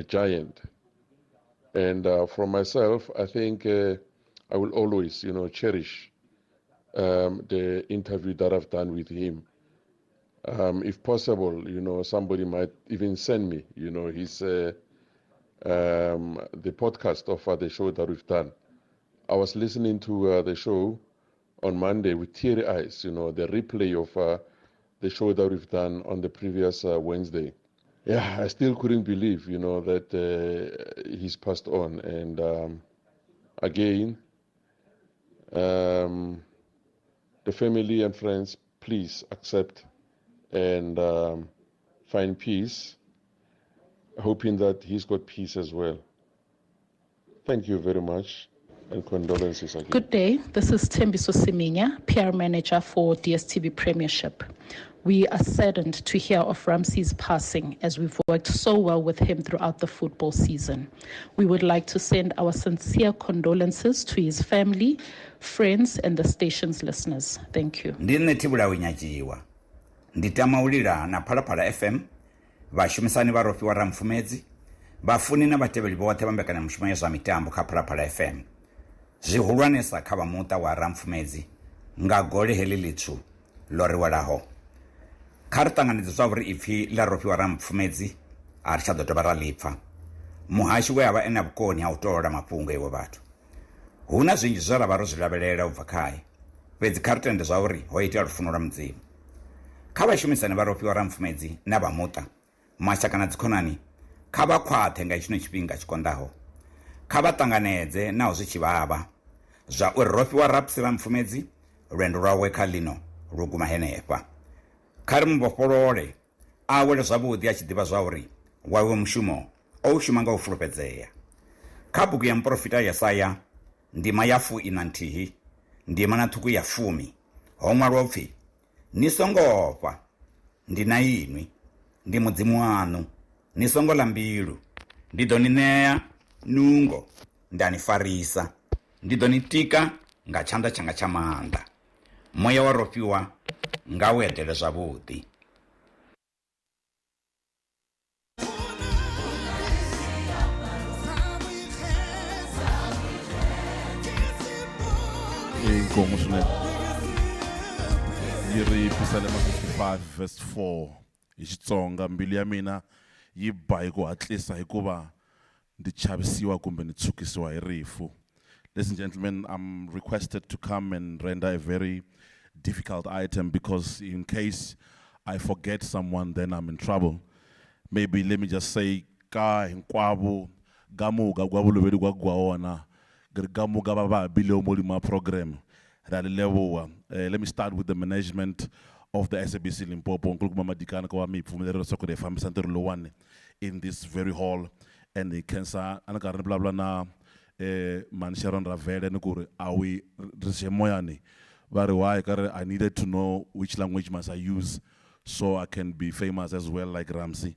giant. And for myself, I think I will always, cherish the interview that I've done with him. If possible, somebody might even send me, his the podcast of the show that we've done. I was listening to the show on Monday with teary eyes, the replay of the show that we've done on the previous Wednesday. Yeah, I still couldn't believe, that he's passed on. And again, the family and friends, please accept and find peace, hoping that he's got peace as well. Thank you very much, and condolences again. Good day, this is Tembiso Siminya, PR Manager for DSTV Premiership. We are saddened to hear of Ramsey's passing, as we've worked so well with him throughout the football season. We would like to send our sincere condolences to his family, friends, and the station's listeners. Thank you. Ndine tibula winyajiwa. Nditamaulira na Phalaphala FM, vashumisani varofi wa Ramfumedzi, vafuni na vateveli vote vambekana mshumo ya zwa mitambo kha Phalaphala FM. Zwihulwanesa kha vamuta wa Ramfumedzi, nga gole heḽi ḽitswu ḽo ri welaho. Kha ri ṱanganedze zwa uri ipfhi ḽa Rofhiwa Ramufumedzi a ri tsha ḓo dovha ra ḽi pfha. Muhashi we a vha ene vhukoni ha u tola mafhungo iwe vhathu. Hu na zwinzhi zwe ra vha ro zwi lavhelela u bva khaye, fhedzi kha ri tende zwa uri ho itea lufuno lwa Mudzimu. Kha vhashumisani vha Rofhiwa Ramufumedzi na vha muṱa, mashaka na dzikhonani, kha vha khwaṱhe nga tshino tshifhinga tshi konḓaho. Kha vha ṱanganedze naho zwi tshi vhavha zwa uri Rofhiwa Ramufumedzi lwendo lwawe kha ḽino lu guma henefha. Kha ri muvhofholole a wele zwavhuḓi a tshi ḓivha zwa uri wawe mushumo o u shuma nga u fulufhedzea. Kha bugu ya muprofita Yesaya ndima ya 41 ndima na ṱhukhu ya 10 ho ṅwalwa upfhi, ni songo fa, ndi na inwi, ndi Mudzimu waṋu, ni songo ḽa mbilu, ndi ḓo ni ṋea nungo, nda ni farisa, ndi ḓo ni tika nga tshanḓa tshanga tsha maanḓa. Moya wa Rofhiwa nga u eḓele zwavhuḓi. Inkomo swinene yi ri Psalm 55 verse 4 hi Xitsonga, mbilu ya mina yi ba hi ku hatlisa hikuva ndi chavisiwa kumbe ni tshukisiwa hi rifu. Ladies and gentlemen, I'm requested to come and render a very difficult item because in case I forget someone, then I'm in trouble. Maybe let me just say, ka hinkwavo gamuga gwa vuluveri gwa gwaona gamuga baba bile molima program that level. Let me start with the management of the SABC Limpopo. Nkulunkulu Madikana kwa mi pfumelero soko de famisa ntiro lowane in this very hall, and the cancer anakarani bla bla na man Sharon Ravele nikuri awi rishemoyani. Very why I needed to know which language must I use so I can be famous as well like Ramsey.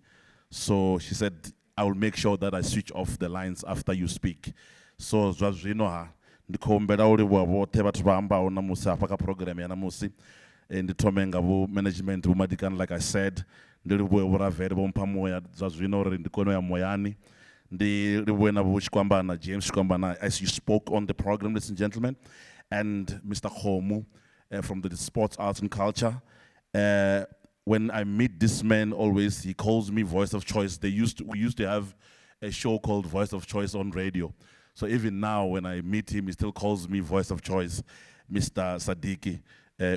So she said, I will make sure that I switch off the lines after you speak. So zwazwino ndikombela uri vothe vathu va ambaho namusi hafha kha program ya namusi ndi thome nga vu management Madikana, like I said, ndi livhuwe Ravele vho mpha moya zwazwino uri ndi kone ya moyani, ndi livhuwe na vu Xikwambana, James Xikwambana, as you spoke on the program, ladies and gentlemen, and Mr. Khomu from the Sports, Arts and Culture. When I meet this man, always he calls me Voice of Choice. We used to have a show called Voice of Choice on radio. So even now, when I meet him, he still calls me Voice of Choice. Mr. Sadiki,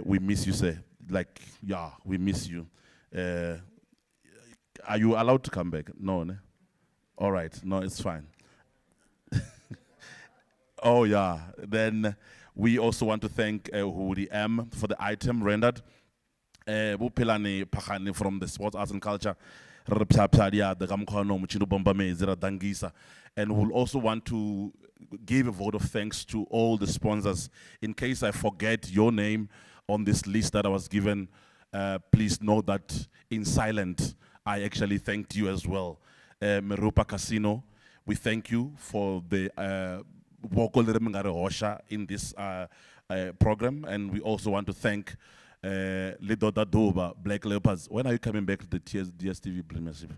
we miss you, sir. Like, yeah, we miss you. Are you allowed to come back? No, ne? All right, no, it's fine. Oh yeah, then we also want to thank Huli M for the item rendered. Bupilani Pakani from the Sports, Arts and Culture, and we'll also want to give a vote of thanks to all the sponsors. In case I forget your name on this list that I was given, please know that in silent, I actually thanked you as well. Merupa Casino, we thank you for the in this program, and we also want to thank Lido Dadoba, Black Leopards. When are you coming back to the DSTV Premiership?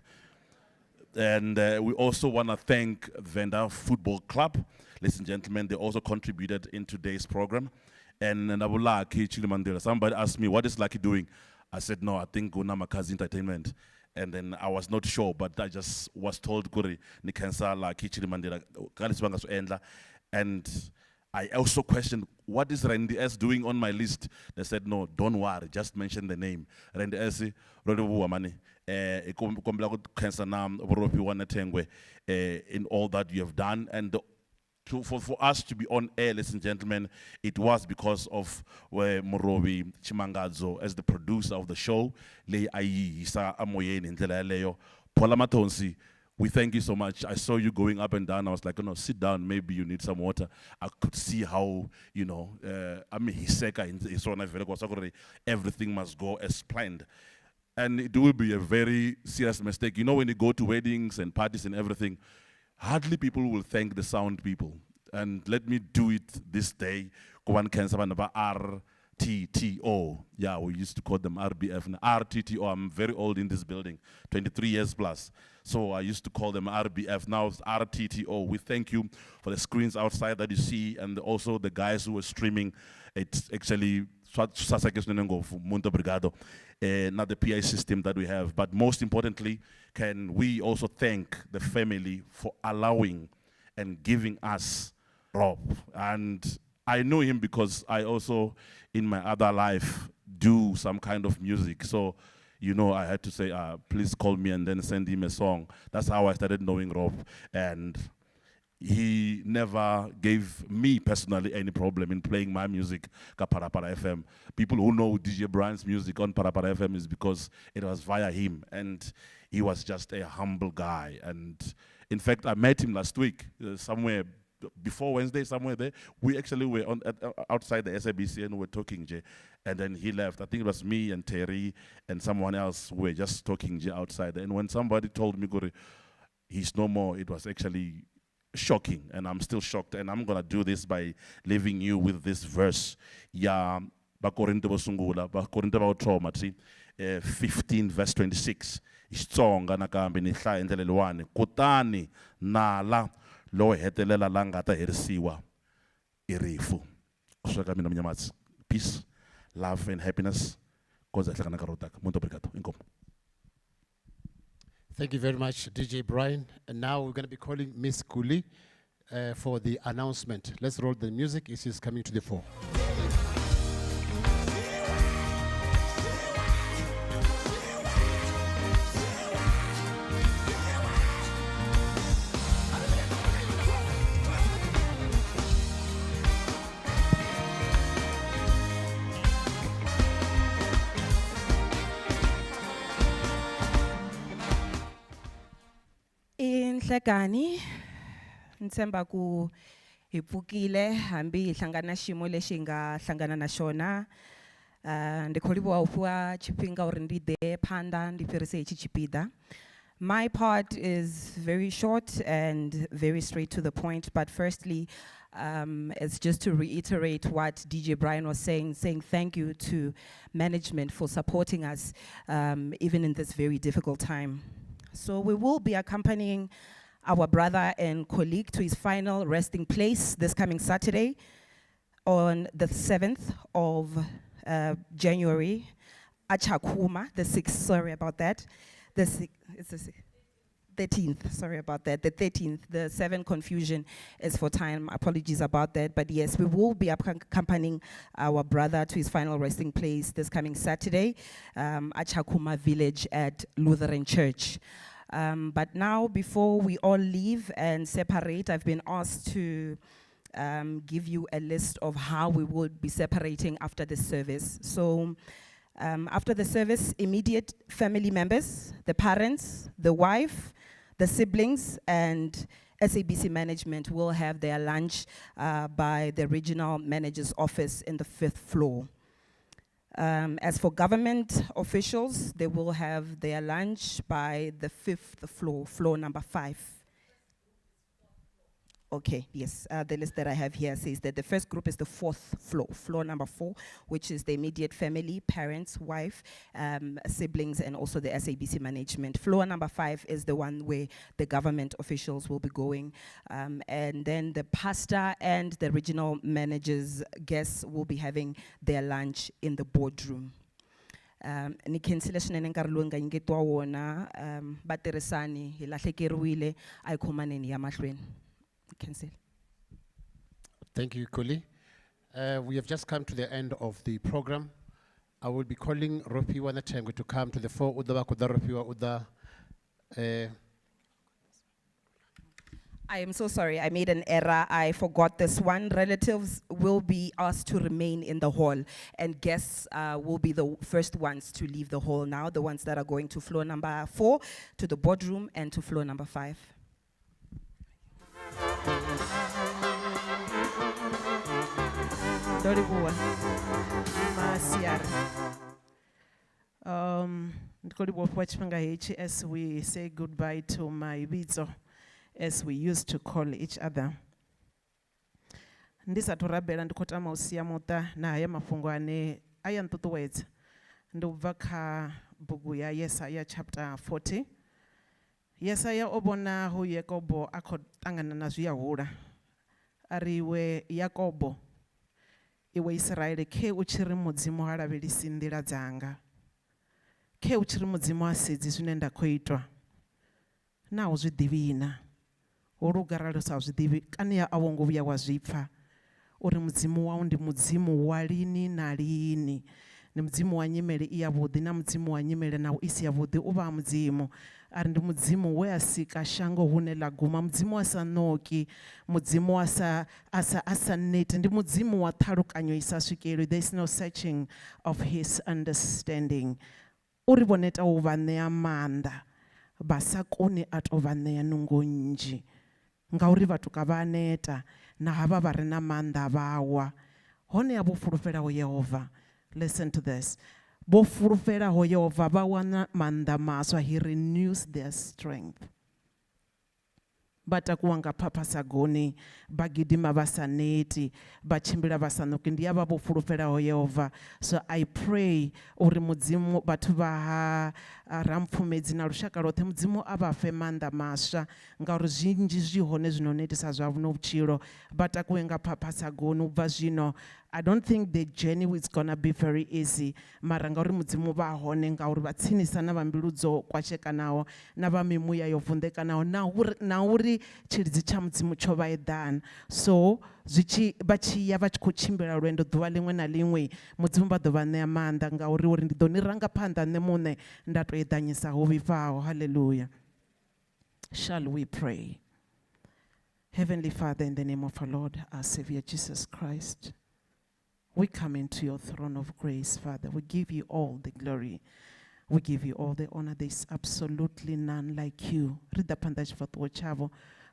And we also want to thank Venda Football Club. Ladies and gentlemen, they also contributed in today's program. And Nabulaki Chilimandela, somebody asked me, what is Lucky doing? I said, no, I think Gunamakazi Entertainment. And then I was not sure, but I just was told, Guri, Nikansa Lucky Chilimandela, Kalisbangas Endla. And I also questioned, what is Randy S doing on my list? They said, no, don't worry, just mention the name. Randy S, Rodobuamani, in all that you have done. And for us to be on air, ladies and gentlemen, it was because of Morobi Chimangadzo as the producer of the show. Paula Matonsi, we thank you so much. I saw you going up and down. I was like, no, sit down. Maybe you need some water. I could see how, you know, everything must go as planned. And it will be a very serious mistake. You know, when you go to weddings and parties and everything, hardly people will thank the sound people. And let me do it this day. RTTO. Yeah, we used to call them RBF. Now, RTTO, I'm very old in this building, 23 years plus. So I used to call them RBF. Now it's RTTO. We thank you for the screens outside that you see, and also the guys who were streaming. It's actually not the PI system that we have. But most importantly, can we also thank the family for allowing and giving us Rob. And I know him because I also, in my other life, do some kind of music. So, you know, I had to say, please call me and then send him a song. That's how I started knowing Rob. And he never gave me personally any problem in playing my music ka Parapara FM. People who know DJ Brian's music on Parapara FM is because it was via him. And he was just a humble guy. And in fact, I met him last week somewhere before Wednesday, somewhere there. We actually were outside the SABC and we were talking, Jay. And then he left. I think it was me and Terry and someone else who were just talking, Jay, outside. And when somebody told me, Gori, he's no more, it was actually shocking. And I'm still shocked. And I'm going to do this by leaving you with this verse. Ya Bakorinte bosungula, Bakorinte baotroma, 15 verse 26. Isitsonga nakambe nihla endlelelwane. Kutani nala lo hetelela langata herisiwa irifu. Kusaka mina mnyamatsi. Peace, love and happiness. Muito obrigado. Inkom. Thank you very much, DJ Brian. And now we're going to be calling Miss Kuli for the announcement. Let's roll the music. It is coming to the fore. Nhlekani ntshemba ku hi pfukile hambi hi hlangana xiyimo lexi hi nga hlangana na xona ndi kholiwa u fhiwa tshifhinga uri ndi ḓe phanḓa ndi fhirise hetshi tshipiḓa. My part is very short and very straight to the point, but firstly it's just to reiterate what DJ Brian was saying thank you to management for supporting us even in this very difficult time. So we will be accompanying our brother and colleague to his final resting place this coming Saturday on the 7th of January, Achakuma, the 6th, sorry about that. It's the 13th, sorry about that, the 13th. The 7th confusion is for time, apologies about that. But yes, we will be accompanying our brother to his final resting place this coming Saturday, Achakuma village at Lutheran Church. But now, before we all leave and separate, I've been asked to give you a list of how we will be separating after the service. So after the service, immediate family members, the parents, the wife, the siblings, and SABC management will have their lunch by the regional manager's office in the 5th floor. As for government officials, they will have their lunch by the 5th floor, floor number 5. Okay, yes, the list that I have here says that the first group is the 4th floor, floor number 4, which is the immediate family, parents, wife, siblings, and also the SABC management. Floor number 5 is the one where the government officials will be going. And then the pastor and the regional managers' guests will be having their lunch in the boardroom. Ni cancellation ene nkarhi lowu nga nyiketiwa wona vatirhisani hi lahlekeriwile a hi khomaneni ya mahlweni. Cancel. Thank you, Kuli. We have just come to the end of the program. I will be calling Ropiwa Natengo to come to the fore. Uda Bakuda Ropiwa Uda. I am so sorry, I made an error. I forgot this one. Relatives will be asked to remain in the hall, and guests will be the first ones to leave the hall now, the ones that are going to floor number 4, to the boardroom, and to floor number 5. As we say goodbye to my Bizo, as we used to call each other. ndi sathu rabela ndi khou tama u sia muṱa na haya mafhungo ane a ya nṱuṱuwedza ndi u bva kha bugu ya Yesaya chapter 40. Yesaya o vhona hu Yakobo a khou ṱangana na zwiyahula a ri iwe Yakobo iwe Israele khe u tshi ri mudzimu ha lavhelesi nḓila dzanga, khe u tshi ri mudzimu a sedzi zwine nda khou itwa na u zwi ḓivhi na u lugara lu sa zwi ḓivhi kani a wo ngo vhuya wa zwi pfa uri mudzimu wau ndi mudzimu wa lini na lini, ndi mudzimu wa nyimele i yavhuḓi na mudzimu wa nyimele na u isi yavhuḓi u vha mudzimu. Ari ndi mudzimu we a sika shango hune ḽa guma, mudzimu a sa noki, mudzimu a sa neti, ndi mudzimu wa ṱhalukanyo i sa swikeli. There is no searching of his understanding. Uri vho neta u vha ṋea maanḓa vha sa koni a tou vha ṋea nungo nnzhi ngauri vhathu ka vha neta na havha vha re na maanḓa vhawa. Hone ya vho fulufhelaho Yehova, listen to this, vho fulufhelaho Yehova vha wana maanḓa maswa, he renews their strength. Vha takuwa nga phapha-sagoni, vha gidima vha sa neti, vha tshimbila vha sa noki, ndi havha vho fulufhelaho Yehova. So I pray uri mudzimu vhathu vha ha Rampfumedzi na lushaka lwoṱhe mudzimu a vha fe maanḓa maswa ngauri zwinzhi zwi hone zwino netisa zwavho no vhutshilo. Vha takuwe nga phapha-sagoni u bva zwino. I don't think the journey is gonna be very easy, mara ngauri mudzimu vha hone ngauri vha tsinisa na vha mbilu dzo kwashekanaho na vha mimuya yo vunḓekanaho na uri tshilidzi tsha mudzimu tsho vha eḓana. So vha tshi ya vha tshi khou tshimbila lwendo ḓuvha ḽiṅwe na ḽiṅwe mudzimu vha ḓo vha ṋea maanḓa ngauri uri ndi ḓo ni ranga phanḓa nṋe muṋe nda tou eḓanyisa ho vhibvaho. Hallelujah. Shall we pray? Heavenly Father, in the name of our Lord, our Savior Jesus Christ, we come into your throne of grace, Father. We give you all the glory. We give you all the honor. There is absolutely none like you. Rida panda chifatuo chavo.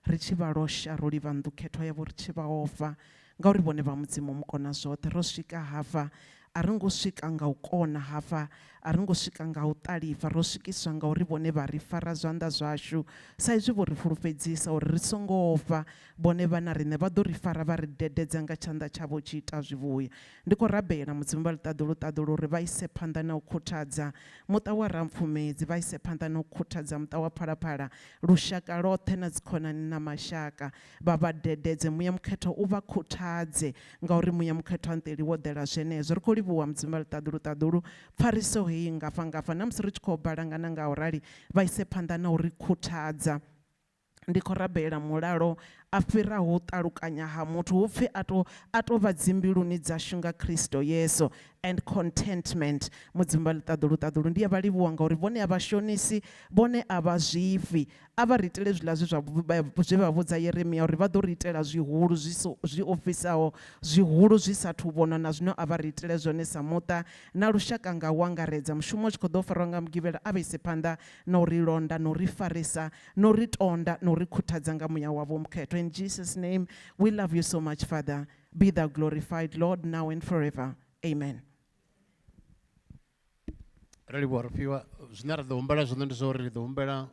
Richiva rosha roli vanduketo yavo richiva ofa. Ngauri bone va mudzimu mukona zote. Roshika hafa. Aringo swika nga u kona hafa, aringo swika nga u ṱalifa, ro swikiswa nga uri vhone vha ri fara zwanḓa zwashu sa izwi vho ri fulufhedzisa uri ri songo fa, vhone vhana riṋe vha ḓo ri fara vha ri dededza nga tshanḓa tshavho tshi ita zwivhuya. Ndi khou rabela mudzimu vha ḽiṱaḓulo uri vha ise phanḓa na u khuthadza muṱa wa Rampfumedzi, vha ise phanḓa na u khuthadza muṱa wa Phalaphala, lushaka lwoṱhe na dzikhonani na mashaka, vha vha dededze, muya mukhetho u vha khuthadze ngauri muya mukhetho anṱeli wo ḓela zwenezwo. Ri khou livhuwa mudzimu vha ḽiṱaḓulo pfariso heyi ngafha na musi ri tshi khou balangana nga u rali vha ise phanḓa na uri khuthadza. Ndi khou rabela mulalo a fhiraho u ṱalukanya ha muthu hu pfhi a tou vha dzimbiluni dzashu nga Kristo Yesu, and contentment. Mudzimu vha ḽiṱaḓulo ndi ya vha livhuwa ngauri vhone a vha shonisi, vhone a vha zwifhi, a vha ri itele zwiḽa zwe vha vhudza Yeremia uri vha ḓo ri itela zwihulu zwi ofisaho, zwihulu zwi sathu vhona na zwino a vha ri itele zwone sa muṱa na lushaka nga u angaredza. Mushumo u tshi khou ḓo fariwa nga mugivhela a vha ise phanḓa na u ri londa, na u ri farisa, na u ri tonda, na u ri khuthadza nga muya wavho mukhetho. In Jesus' name, we love you so much, Father. Be thou glorified, Lord, now and forever. Amen. Rali vho rofhiwa zwine ra ḓo humbela zwone ndi zwa uri ri ḓo humbela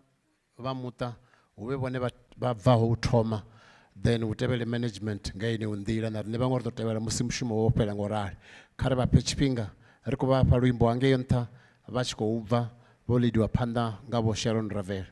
vha muṱa hu vhe vhone vha bvaho u thoma, then hu tevhele management nga yeneyo nḓila, na riṋe vhaṅwe ri ḓo tevhela musi mushumo wo fhela ngo rali. Kha ri vha phe tshifhinga ri khou vha fha luimbo hangeyo nṱha vha tshi khou bva vho lidiwa phanḓa nga vho Sharon Ravel.